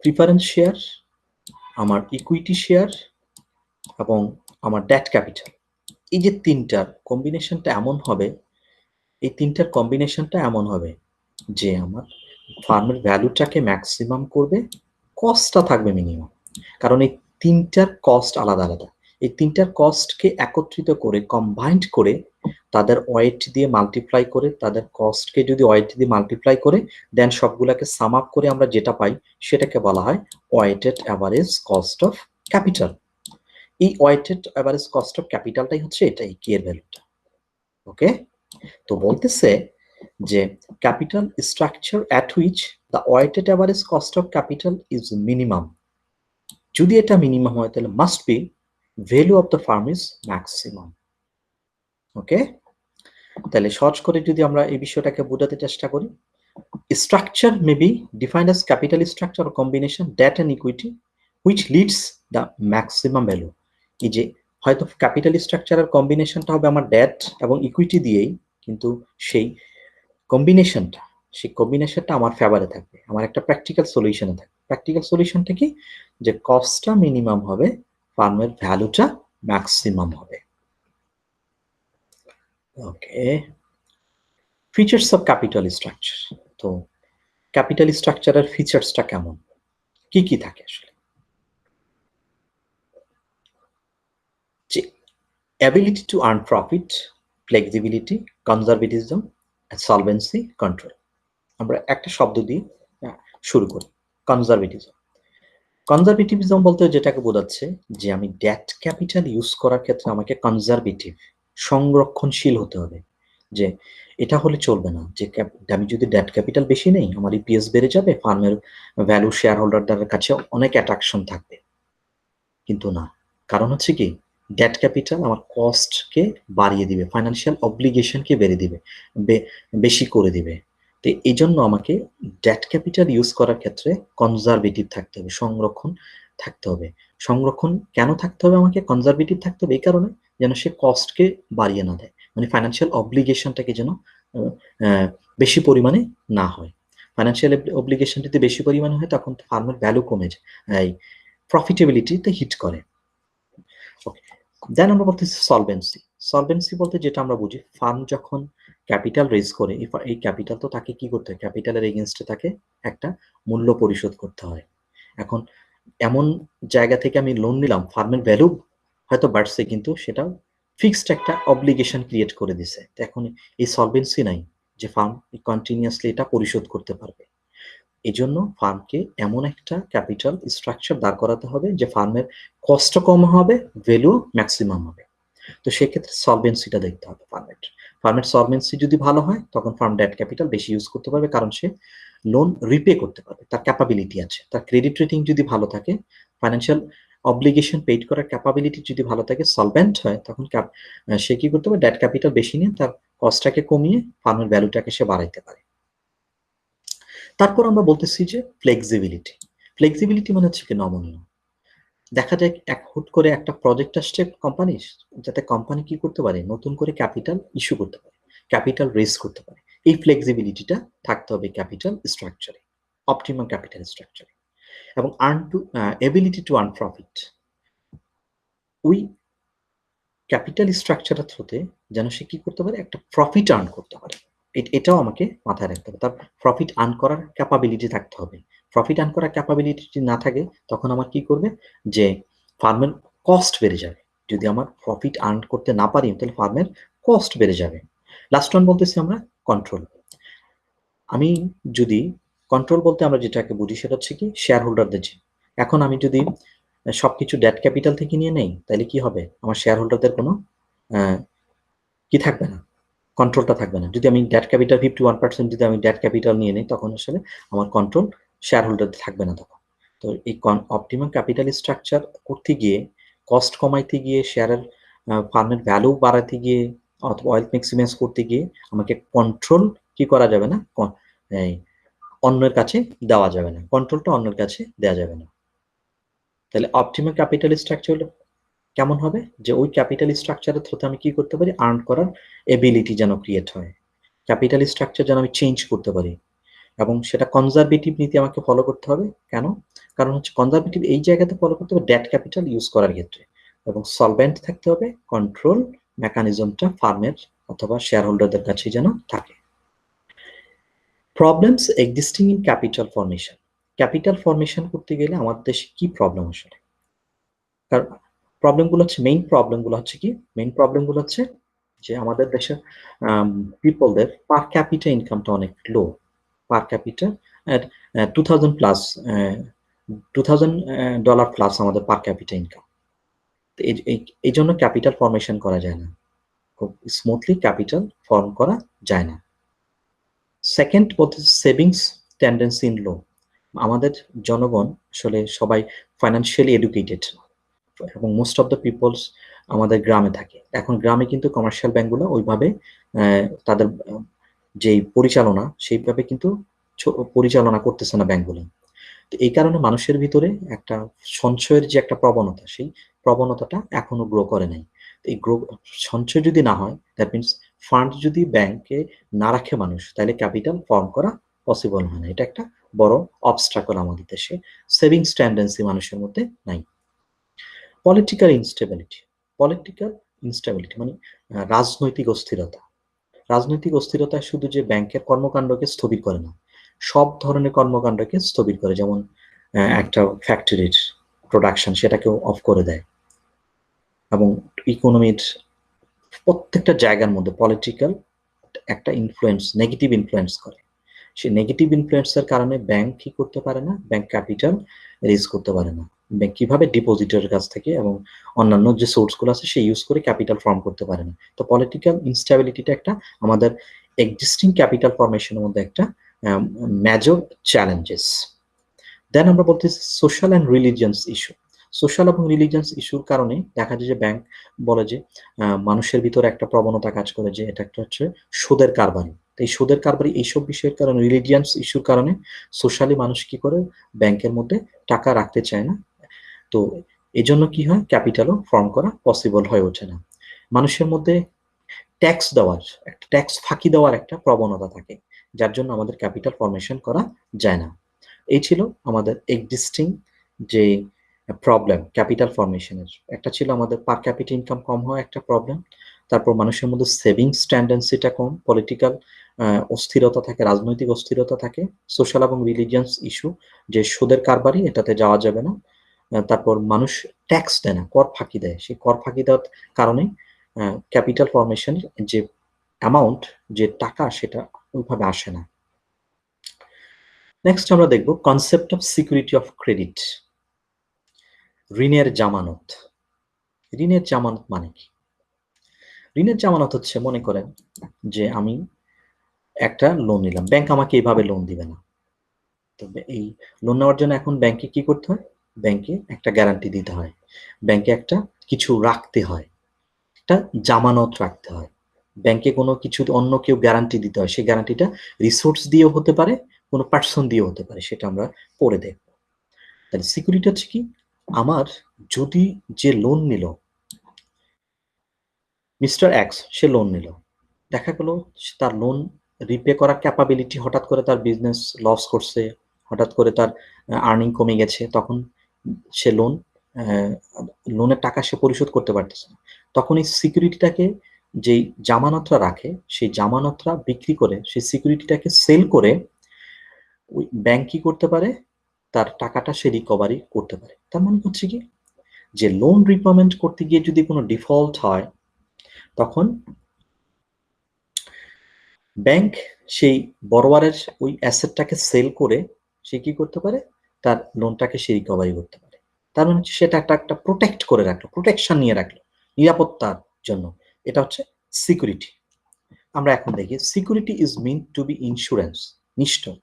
প্রিফারেন্স শেয়ার, আমার ইকুইটি শেয়ার এবং আমার ডেট ক্যাপিটাল, এই যে তিনটার কম্বিনেশনটা এমন হবে, এই তিনটার কম্বিনেশনটা এমন হবে যে আমার ফার্মের ভ্যালুটাকে ম্যাক্সিমাম করবে, কস্টটা থাকবে মিনিমাম। কারণ এই তিনটার কস্ট আলাদা আলাদা। এই তিনটার কস্টকে একত্রিত করে কম্বাইন্ড করে তাদের ওয়েট দিয়ে মাল্টিপ্লাই করে, তাদের কস্টকে যদি ওয়েট দিয়ে মাল্টিপ্লাই করে দেন সবগুলোকে সাম আপ করে আমরা যেটা পাই সেটাকে বলা হয় weighted average cost of capital. এই ওয়েটেড অ্যাভারেজ কস্ট অফ ক্যাপিটালটাই হচ্ছে এটাই কে এর ভ্যালুটা। ওকে, তো বলতেছে যে capital structure at which the weighted average cost of capital is minimum. যদি এটা মিনিমাম হয় তাহলে must be value of the firm is maximum. Okay, তাহলে সহজ করে যদি আমরা এই বিষয়টাকে বোঝাতে চেষ্টা করি, structure may be defined as capital structure or combination debt and equity which leads the maximum value। এই যে হয়তো ক্যাপিটাল স্ট্রাকচারের কম্বিনেশনটা হবে আমার ডেট এবং ইকুইটি দিয়েই, কিন্তু সেই কম্বিনেশনটা আমার ফেভারে থাকবে, আমার একটা প্র্যাকটিক্যাল সলিউশনে থাকবে। প্র্যাকটিক্যাল সলিউশনটা কি, যে কস্টটা মিনিমাম হবে, ফার্মের ভ্যালুটা ম্যাক্সিমাম হবে। ওকে, ফিচার্স অফ ক্যাপিটাল স্ট্রাকচার। তো ক্যাপিটাল স্ট্রাকচারের ফিচার্সটা কেমন, কি কি থাকে আসলে? যে ability to earn profit, flexibility, conservatism, solvency, control। আমরা একটা শব্দ দিয়ে শুরু করি, কনজারভেটিজম। কনজারভেটিভিজম বলতে যেটাকে বোঝাচ্ছে যে আমি ডেট ক্যাপিটাল ইউজ করার ক্ষেত্রে আমাকে কনজারভেটিভ, সংরক্ষণশীল হতে হবে। যে এটা হলে চলবে না যে আমি যদি ডেট ক্যাপিটাল বেশি নেই আমার ইপিএস বেড়ে যাবে, ফার্মের ভ্যালু শেয়ার হোল্ডারদের কাছে অনেক অ্যাট্রাকশন থাকবে, কিন্তু না। কারণ হচ্ছে কি, ডেট ক্যাপিটাল আমার কস্টকে বাড়িয়ে দিবে, ফাইন্যান্সিয়াল অব্লিগেশনকে বেড়ে দিবে, বেশি করে দিবে। তো এই জন্য আমাকে ডেট ক্যাপিটাল ইউজ করার ক্ষেত্রে কনজারভেটিভ থাকতে হবে, সংরক্ষণ থাকতে হবে। সংরক্ষণ কেন থাকতে হবে, আমাকে কনজারভেটিভ থাকতে হবে এই কারণে যেন সে কস্টকে বাড়িয়ে না দেয়, মানে ফাইন্যান্সিয়াল অব্লিগেশনটাকে যেন বেশি পরিমাণে না হয়। ফাইন্যান্সিয়াল অব্লিগেশন যদি বেশি পরিমাণে হয় তখন ফার্মের ভ্যালু কমে যায়, প্রফিটেবিলিটিতে হিট করে। ওকে, দেন আমরা বলতেছি সলভেন্সি। সলভেন্সি বলতে যেটা আমরা বুঝি, ফার্ম যখন ক্যাপিটাল রেজ করে এই ক্যাপিটাল তো তাকে কি করতে হয়, ক্যাপিটালের এগেনস্টে তাকে একটা মূল্য পরিশোধ করতে হয়। এখন এমন জায়গা থেকে আমি লোন নিলাম, ফার্মের ভ্যালু হয়তো বাড়ছে কিন্তু সেটা ফিক্সড একটা অব্লিগেশন ক্রিয়েট করে দিছে। তো এখন এই সলভেন্সি নাই যে ফার্ম কন্টিনিউয়াসলি এটা পরিশোধ করতে পারবে। এই জন্য ফার্মকে এমন একটা ক্যাপিটাল স্ট্রাকচার দাঁড় করাতে হবে যে ফার্মের কষ্ট কম হবে, ভ্যালু ম্যাক্সিমাম হবে। তো সেক্ষেত্রে সলভেন্সিটা দেখতে হবে ফার্মের সলভেন্সি যদি ভালো হয় তখন ফার্ম ডেট ক্যাপিটাল বেশি ইউজ করতে পারবে, কারণ সে লোন রিপে করতে পারবে, তার ক্যাপাবিলিটি আছে। তার ক্রেডিট রেটিং যদি ভালো থাকে, ফাইন্যান্সিয়াল অব্লিগেশন পেইড করার ক্যাপাবিলিটি যদি ভালো থাকে, সলভেন্ট হয়, তখন সে কি করতে পারে, ডেট ক্যাপিটাল বেশি নিয়ে তার কস্টটাকে কমিয়ে ফার্মের ভ্যালুটাকে সে বাড়াইতে পারে। তারপর আমরা বলতেছি যে ফ্লেক্সিবিলিটি। ফ্লেক্সিবিলিটি মানে হচ্ছে কি, নমনীয়। দেখা যায় হুট করে একটা প্রজেক্ট আসছে কোম্পানি, যাতে কোম্পানি কি করতে পারে, নতুন করে ক্যাপিটাল ইস্যু করতে পারে, ক্যাপিটাল রেজ করতে পারে। এই ফ্লেক্সিবিলিটিটা থাকতে হবে ক্যাপিটাল স্ট্রাকচারে, অপটিমাম ক্যাপিটাল স্ট্রাকচারে। এবং এবিলিটি টু আর্ন প্রফিট, ওই ক্যাপিটাল স্ট্রাকচারের থ্রুতে যেন সে কি করতে পারে, একটা প্রফিট আর্ন করতে পারে। এটাও আমাকে মাথায় রাখতে হবে, তার প্রফিট আর্ন করার ক্যাপাবিলিটি থাকতে হবে। প্রফিট আর্ন করার ক্যাপাবিলিটি যদি না থাকে তখন আমার কি করবে, যে ফার্মের কস্ট বেড়ে যাবে। যদি আমার প্রফিট আর্ন করতে না পারি তাহলে ফার্মের কস্ট বেড়ে যাবে। লাস্ট ওয়ান বলতেছি আমরা কন্ট্রোল। আমি যদি কন্ট্রোল বলতে আমরা যেটাকে বুঝি সেটা হচ্ছে কি, শেয়ার হোল্ডারদের যে, এখন আমি যদি সবকিছু ডেট ক্যাপিটাল থেকে নিয়ে নেই তাহলে কি হবে, আমার শেয়ার হোল্ডারদের কোনো কি থাকবে না, কন্ট্রোলটা থাকবে না। যদি আমি ডেট ক্যাপিটাল 51% যদি আমি ডেট ক্যাপিটাল নিয়ে নিই তখন আসলে আমার কন্ট্রোল শেয়ার হোল্ডারদের থাকবে না তখন। তো এই অপটিমাম ক্যাপিটাল স্ট্রাকচার করতে গিয়ে, কস্ট কমাইতে গিয়ে, শেয়ারের ফার্মের ভ্যালু বাড়াতে গিয়ে অথবা ওয়েলথ ম্যাক্সিমাইজ করতে গিয়ে আমাকে কন্ট্রোল কি করা যাবে না, অন্যের কাছে দেওয়া যাবে না, কন্ট্রোলটা অন্যের কাছে দেওয়া যাবে না। তাহলে অপটিমাম ক্যাপিটাল স্ট্রাকচার হলো কেমন হবে, যে ওই ক্যাপিটাল স্ট্রাকচারের থ্রুতে আমি কি করতে পারি, আর্ন করার এবিলিটি যেন ক্রিয়েট হয়, ক্যাপিটাল স্ট্রাকচার যেন আমি চেঞ্জ করতে পারি। এবং সেটা কনজারভেটিভ নীতি আমাকে ফলো করতে হবে। কেন? কারণ হচ্ছে কনজারভেটিভ এই জায়গাতে ফলো করতে হবে ডেট ক্যাপিটাল ইউজ করার ক্ষেত্রে, এবং সলভেন্ট থাকতে হবে, কন্ট্রোল মেকানিজমটা ফার্মের অথবা শেয়ার হোল্ডারদের কাছে যেন থাকে। Problems existing in capital formation. Capital formation করতে গেলে আমাদের দেশে কি প্রবলেম আসলে? কারণ প্রবলেমগুলো হচ্ছে মেইন প্রবলেমগুলো হচ্ছে যে আমাদের দেশের পিপলদের পার ক্যাপিটা ইনকামটা অনেক লো। পার ক্যাপিটা $2,000 প্লাস, $2,000 প্লাস আমাদের পার ক্যাপিটা ইনকাম। এই জন্য ক্যাপিটাল ফর্মেশন করা যায় না, খুব স্মুথলি ক্যাপিটাল ফর্ম করা যায় না। সেকেন্ড হচ্ছে সেভিংস টেন্ডেন্সি ইন লো। আমাদের জনগণ আসলে সবাই ফাইন্যান্সিয়ালি এডুকেটেড এবং মোস্ট অফ দ্য পিপলস আমাদের গ্রামে থাকে। এখন গ্রামে কিন্তু কমার্শিয়াল ব্যাংকগুলো ওইভাবে তাদের যেই পরিচালনা সেইভাবে কিন্তু পরিচালনা করতেছে না ব্যাংকগুলো। তো এই কারণে মানুষের ভিতরে একটা সঞ্চয়ের যে একটা প্রবণতা, সেই প্রবণতাটা এখনো গ্রো করে নাই। এই সঞ্চয় যদি না হয়, দ্যাট মিনস ফান্ড যদি ব্যাংকে না রাখে মানুষ, তাহলে ক্যাপিটাল ফর্ম করা পসিবল হয় না। এটা একটা বড় অবস্ট্রাকল আমাদের দেশে। সেভিংস টেন্ডেন্সি মানুষের মধ্যে নাই। পলিটিক্যাল ইনস্টেবিলিটি মানে রাজনৈতিক অস্থিরতা। রাজনৈতিক অস্থিরতা শুধু যে ব্যাংকের কর্মকাণ্ডকে স্থবির করে না, সব ধরনের কর্মকাণ্ডকে স্থবির করে। যেমন একটা ফ্যাক্টরির প্রোডাকশন সেটাকেও অফ করে দেয়, এবং ইকোনমির প্রত্যেকটা জায়গার মধ্যে পলিটিক্যাল একটা ইনফ্লুয়েন্স, নেগেটিভ ইনফ্লুয়েন্স করে। সেই নেগেটিভ ইনফ্লুয়েন্সের কারণে ব্যাংক কি করতে পারে না, ব্যাংক ক্যাপিটাল রেজ করতে পারে না। ব্যাংক কিভাবে ডিপোজিটের কাছ থেকে এবং অন্যান্য যে সোর্সগুলো আছে সেই ইউজ করে ক্যাপিটাল ফর্ম করতে পারে না। তো পলিটিক্যাল ইনস্টেবিলিটিটা একটা আমাদের এক্সিস্টিং ক্যাপিটাল ফর্মেশনের মধ্যে একটা মেজর চ্যালেঞ্জেস। দেন আমরা বলতেছি social and religious issue. Social এবং রিলিজিয়াস ইস্যুর কারণে দেখা যায় যে ব্যাংক বলে যে মানুষের ভিতরে একটা প্রবণতা কাজ করে যে এটা একটা হচ্ছে সুদের কারবারি। এই সুদের কারবারি এইসব বিষয়ের কারণে, রিলিজিয়াস ইস্যুর কারণে সোশ্যালি মানুষ কি করে ব্যাংকের মধ্যে টাকা রাখতে চায় না। তো এই জন্য কি হয়, ক্যাপিটালও ফর্ম করা পসিবল হয়ে ওঠে না। মানুষের মধ্যে ট্যাক্স ফাঁকি দেওয়ার একটা প্রবণতা থাকে, যার জন্য আমাদের ক্যাপিটাল ফর্মেশন করা যায় না। এই ছিল আমাদের এক্সিস্টিং যে প্রবলেম ক্যাপিটাল ফর্মেশনের। একটা ছিল আমাদের পার ক্যাপিটা ইনকাম কম হওয়া একটা প্রবলেম, তারপর মানুষের মধ্যে সেভিংস টেন্ডেন্সিটা কম, পলিটিক্যাল অস্থিরতা থাকে, রাজনৈতিক অস্থিরতা থাকে, সোশ্যাল এবং রিলিজিয়াস ইস্যু যে সুদের কারবারি, এটাতে যাওয়া যাবে না। তারপর মানুষ ট্যাক্স দেয় না, কর ফাঁকি দেয়, সেই কর ফাঁকি দেওয়ার কারণে ক্যাপিটাল ফর্মেশনের যে অ্যামাউন্ট, যে টাকা, সেটা ওইভাবে আসে না। নেক্সট আমরা দেখব concept of security of credit. ঋণের জামানত। ঋণের জামানত মানে কি? ঋণের জামানত হচ্ছে, মনে করেন যে আমি একটা লোন নিলাম, ব্যাংক আমাকে এইভাবে লোন দিবে না। তবে এই লোন নেওয়ার জন্য এখন ব্যাংকে কি করতে হয়, ব্যাংকে একটা গ্যারান্টি দিতে হয়, ব্যাংকে একটা কিছু রাখতে হয়, একটা জামানত রাখতে হয়। ব্যাংকে কোনো কিছু অন্য কেউ গ্যারান্টি দিতে হয়, সেই গ্যারান্টিটা রিসোর্স দিয়েও হতে পারে, কোনো পার্সন দিয়েও হতে পারে, সেটা আমরা পরে দেখব। তাহলে সিকিউরিটি হচ্ছে কি, আমার যদি যে লোন নিল, মিস্টার এক্স সে লোন নিল, দেখা গেল তার লোন রিপে করার ক্যাপাবিলিটি, হঠাৎ করে তার বিজনেস লস করছে, হঠাৎ করে তার আর্নিং কমে গেছে, তখন সে লোনের টাকা সে পরিশোধ করতে পারতেছে না। তখন এই সিকিউরিটিটাকে, যেই জামানতরা রাখে, সেই জামানতরা বিক্রি করে, সেই সিকিউরিটিটাকে সেল করে ওই ব্যাংক কি করতে পারে, তার টাকাটা সে রিকভারি করতে পারে। তার মানে হচ্ছে কি, যে লোন রিপেমেন্ট করতে গিয়ে যদি কোনো ডিফল্ট হয়, তখন ব্যাংক সেই বড়োয়ারের ওই অ্যাসেটটাকে সেল করে সে কি করতে পারে, তার লোনটাকে সে রিকভারি করতে পারে। তার মানে সেটা একটা প্রোটেক্ট করে রাখলো, প্রোটেকশন নিয়ে রাখলো নিরাপত্তার জন্য। এটা হচ্ছে সিকিউরিটি। আমরা এখন দেখি security is mean to be insurance, নিশ্চয়,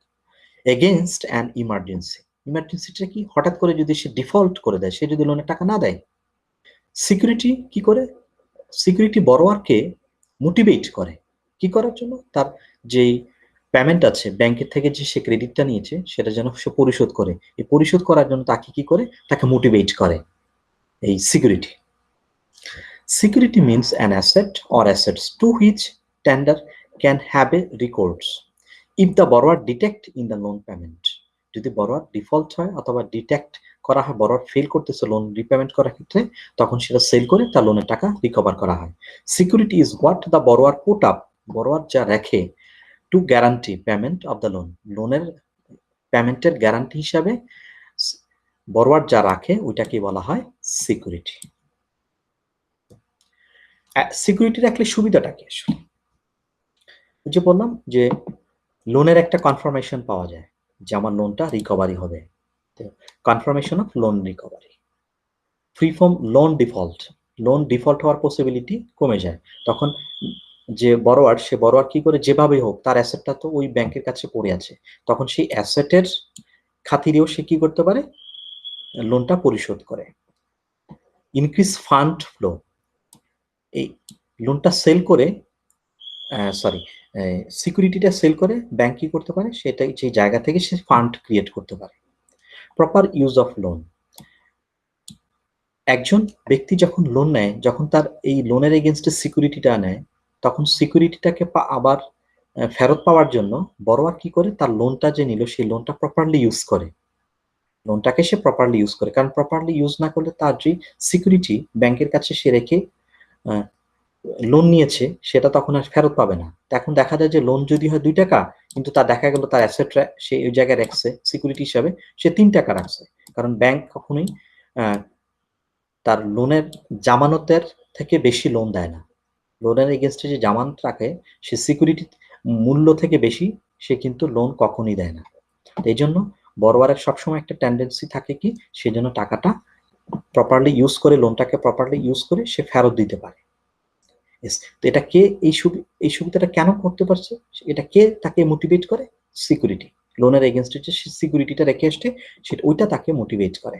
এগেনস্ট অ্যান ইমার্জেন্সি। ইমার্জেন্সিটা কি, হঠাৎ করে যদি সে ডিফল্ট করে দেয়, সে যদি লোনের টাকা না দেয়, সিকিউরিটি কি করে, সিকিউরিটি বড়োয়ারকে মোটিভেট করে কি করার জন্য, তার যেই পেমেন্ট আছে ব্যাংকের থেকে, যে সে ক্রেডিটটা নিয়েছে সেটা যেন সে পরিশোধ করে, এই পরিশোধ করার জন্য তাকে কি করে, তাকে মোটিভেট করে এই security. Security means an asset or assets to which tender can have a recourse if the borrower detect in the loan payment. যদি বরোয়ার ডিফল্ট হয় অথবা ডিটেক্ট করা হয়, বরোয়ার ফেল করতেছে লোন রিপেমেন্ট করার ক্ষেত্রে, তখন সেটা সেল করে তার লোনের টাকা রিকভার করা হয়। Security is what the borrower put up, borrower যা রাখে, to guarantee payment of the loan, লোনের পেমেন্টের গ্যারান্টি হিসাবে বরোয়ার যা রাখে ওইটাকে বলা হয় সিকিউরিটি। সিকিউরিটি রাখলে সুবিধাটা কি আসলে? ওই যে বললাম যে লোনের একটা কনফার্মেশন পাওয়া যায় যে আমার লোনটা রিকভারি হবে, confirmation of loan recovery. Free from loan default হওয়ার পসিবিলিটি কমে যায়। তখন যে বরোয়ার, সে বরোয়ার কি করে, যেভাবে হোক তার অ্যাসেটটা তো ওই ব্যাংকের কাছে পড়ে আছে, তখন সেই অ্যাসেটের খাতিরেও সে কি করতে পারে, লোনটা পরিশোধ করে। ইনক্রিজ ফান্ড ফ্লো, এই লোনটা সেল করে, সরি, সিকিউরিটিটা সেল করে ব্যাংক কি করতে পারে, সেটা সেই জায়গা থেকে সে ফান্ড ক্রিয়েট করতে পারে। প্রপার ইউজ অফ লোন, একজন ব্যক্তি যখন লোন নেয়, যখন তার এই লোনের এগেনস্টে সিকিউরিটিটা নেয়, তখন সিকিউরিটিটাকে আবার ফেরত পাওয়ার জন্য বড়োয়ার কি করে, তার লোনটা যে নিল সেই লোনটা প্রপারলি ইউজ করে, লোনটাকে সে প্রপারলি ইউজ করে। কারণ প্রপারলি ইউজ না করলে তার যে সিকিউরিটি ব্যাংকের কাছে সে রেখে লোন নিয়েছে সেটা তখন আর ফেরত পাবে না। এখন দেখা যায় যে লোন যদি হয় 2 টাকা, কিন্তু তার দেখা গেল তার অ্যাসেটটা সে ওই জায়গায় রাখছে সিকিউরিটি হিসাবে, সে 3 টাকা রাখছে। কারণ ব্যাংক কখনোই তার লোনের জামানতের থেকে বেশি লোন দেয় না। লোনের এগেনস্টে যে জামানত রাখে সে সিকিউরিটি মূল্য থেকে বেশি সে কিন্তু লোন কখনই দেয় না। এই জন্য বড়োয়ারের সবসময় একটা টেন্ডেন্সি থাকে কি, সেজন্য টাকাটা প্রপারলি ইউজ করে, লোনটাকে প্রপারলি ইউজ করে সে ফেরত দিতে পারে। তো এটা কে এই সুবিধাটা কেন করতে পারছে, এটা কে তাকে মোটিভেট করে, সিকিউরিটি। লোনের এগেনস্টে যে সিকিউরিটিটা রেখে আসছে সেটা ওইটা তাকে মোটিভেট করে।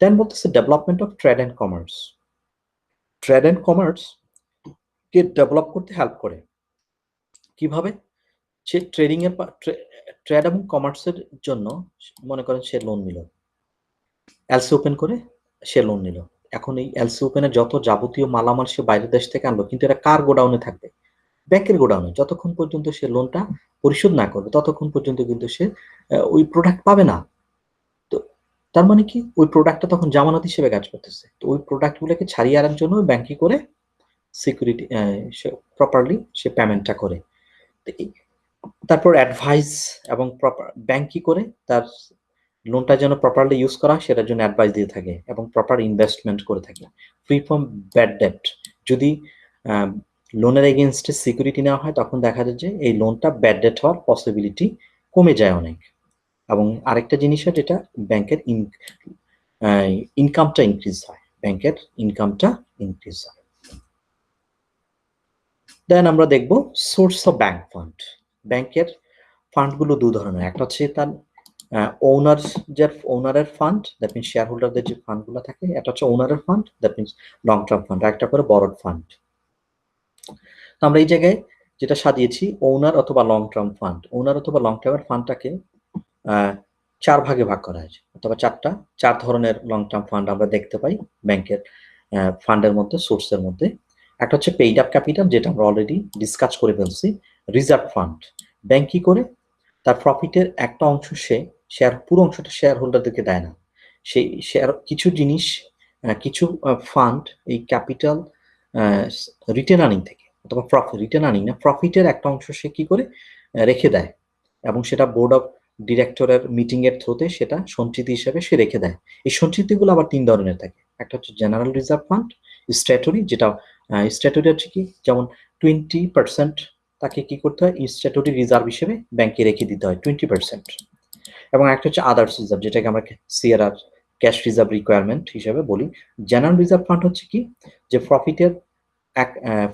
দেন বলতেছে development of trade and commerce. Trade and commerce K develop করতে হেল্প করে কিভাবে? সে ট্রেডিং এর ট্রেড এবং কমার্সের জন্য মনে করেন সে লোন নিল, এলসি ওপেন করে সে লোন নিল। এখন এই এলসি ওপেনের যত যাবতীয় মালামাল সে বাইরের দেশ থেকে আনলো, কিন্তু এটা কার গোডাউনে থাকবে? ব্যাংকের গোডাউনে। যতক্ষণ পর্যন্ত সে লোনটা পরিশোধ না করবে ততক্ষণ পর্যন্ত কিন্তু সে ওই প্রোডাক্ট পাবে না। তো তার মানে কি, ওই প্রোডাক্টটা তখন জামানত হিসেবে কাজ করতেছে। তো ওই প্রোডাক্টগুলোকে ছাড়িয়ে আনার জন্য ব্যাংক কি করে, সিকিউরিটি সে প্রপারলি সে পেমেন্টটা করে। তারপর অ্যাডভাইস এবং প্রপার ব্যাংক কি করে, তার লোনটা যেন প্রপারলি ইউজ করা হয় সেটার জন্য অ্যাডভাইস দিয়ে থাকে এবং প্রপার ইনভেস্টমেন্ট করে থাকে। ফ্রি ফ্রম ব্যাড ডেট, যদি লোনের এগেনস্টে সিকিউরিটি নেওয়া হয় তখন দেখা যায় যে এই লোনটা ব্যাড ডেট হওয়ার পসিবিলিটি কমে যায় অনেক। এবং আরেকটা জিনিস হয় যেটা, ব্যাংকের ইনকামটা ইনক্রিজ হয়, ব্যাংকের ইনকামটা ইনক্রিজ হয়। দেন আমরা দেখব সোর্স অফ ব্যাংক ফান্ড। ব্যাংকের ফান্ডগুলো 2 ধরনের, একটা হচ্ছে তার ওনারের ফান্ড, দ্যাট মিনস শেয়ার হোল্ডারদের যে ফান্ডগুলো থাকে, এটা হচ্ছে ওনারের fund, that means long term fund, একটা করে বরড ফান্ড। তো আমরা এই জায়গায় যেটা সাজিয়েছি ওনার অথবা লং টার্ম ফান্ড, ওনার অথবা লং টার্মের ফান্ডটাকে 4 ভাগে ভাগ করা হয়েছে, অথবা 4 ধরনের লং টার্ম ফান্ড আমরা দেখতে পাই ব্যাংকের ফান্ডের মধ্যে, সোর্সের মধ্যে। একটা হচ্ছে পেইড আপ ক্যাপিটাল, যেটা আমরা অলরেডি ডিসকাস করে ফেলছি। রিজার্ভ ফান্ড, ব্যাংক কি করে, তার প্রফিটের একটা অংশ সে পুরো অংশটা শেয়ার হোল্ডারদেরকে দেয় না, সেই শেয়ার কিছু জিনিস, কিছু ফান্ড এই ক্যাপিটাল রিটার্ন আর্নিং থেকে, অথবা রিটার্ন আর্নিং না, প্রফিটের একটা অংশ সে কি করে রেখে দেয়, এবং সেটা বোর্ড অফ ডিরেক্টরের মিটিং এর থ্রুতে সেটা সঞ্চিতি হিসেবে সে রেখে দেয়। এই সঞ্চিতিগুলো আবার 3 ধরনের থাকে, একটা হচ্ছে জেনারেল রিজার্ভ ফান্ড, স্ট্যাটুরি, যেটা স্ট্যাটুরি হচ্ছে কি, যেমন 20% তাকে কি করতে হয়, স্ট্যাটুরি রিজার্ভ হিসেবে ব্যাংকে রেখে দিতে হয় 20%। এবং একটা হচ্ছে আদার্স রিজার্ভ, যেটাকে আমরা সিআরআর, ক্যাশ রিজার্ভ রিকোয়ারমেন্ট হিসেবে বলি। জেনারেল রিজার্ভ ফান্ড হচ্ছে কি, যে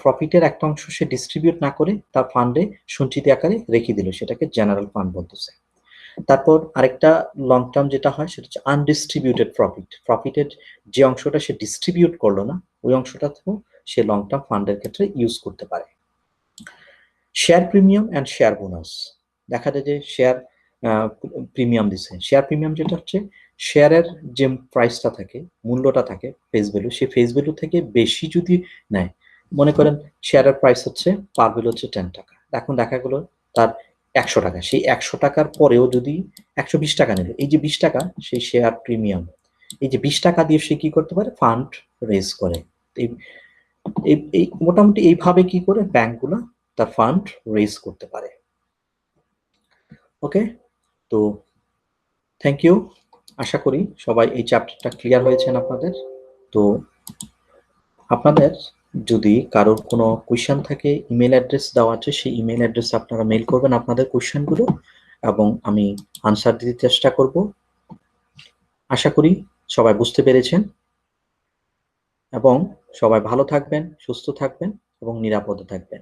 প্রফিটের একটা অংশ সে ডিস্ট্রিবিউট না করে তার ফান্ডে সঞ্চিতি আকারে রেখে দিল, সেটাকে জেনারেল ফান্ড বলতেছে। তারপর আরেকটা লং টার্ম যেটা হয় সেটা হচ্ছে আনডিস্ট্রিবিউটেড প্রফিট, প্রফিটের যে অংশটা সে ডিস্ট্রিবিউট করলো না ওই অংশটা থেকেও সে লং টার্ম ফান্ডের ক্ষেত্রে ইউজ করতে পারে। Share premium and share bonus, দেখা যায় যে শেয়ার প্রিমিয়াম দিছে। শেয়ার প্রিমিয়াম যেটা হচ্ছে শেয়ারের যে প্রাইসটা থাকে, মূল্যটা থাকে, ফেস ভ্যালু, সেই ফেস ভ্যালু থেকে বেশি যদি নেয়, মনে করেন শেয়ারের প্রাইস হচ্ছে পার ভ্যালু হচ্ছে 10 টাকা, এখন দেখা গেলো তার 100 টাকা, সেই 100 টাকার পরেও যদি 120 টাকা নিল, এই যে 20 টাকা সেই শেয়ার প্রিমিয়াম, এই যে 20 টাকা দিয়ে সে কি করতে পারে, ফান্ড রেজ করে। এই মোটামুটি এইভাবে কি করে ব্যাংকগুলো তার ফান্ড রেজ করতে পারে। ওকে, তো থ্যাংক ইউ। আশা করি সবাই এই চ্যাপ্টারটা ক্লিয়ার হয়েছেন আপনাদের। তো আপনাদের যদি কারোর কোনো কোয়েশ্চেন থাকে, ইমেল অ্যাড্রেস দেওয়া আছে, সেই ইমেল অ্যাড্রেসে আপনারা মেইল করবেন আপনাদের কোয়েশ্চেনগুলো, এবং আমি আনসার দিতে চেষ্টা করব। আশা করি সবাই বুঝতে পেরেছেন, এবং সবাই ভালো থাকবেন, সুস্থ থাকবেন এবং নিরাপদে থাকবেন।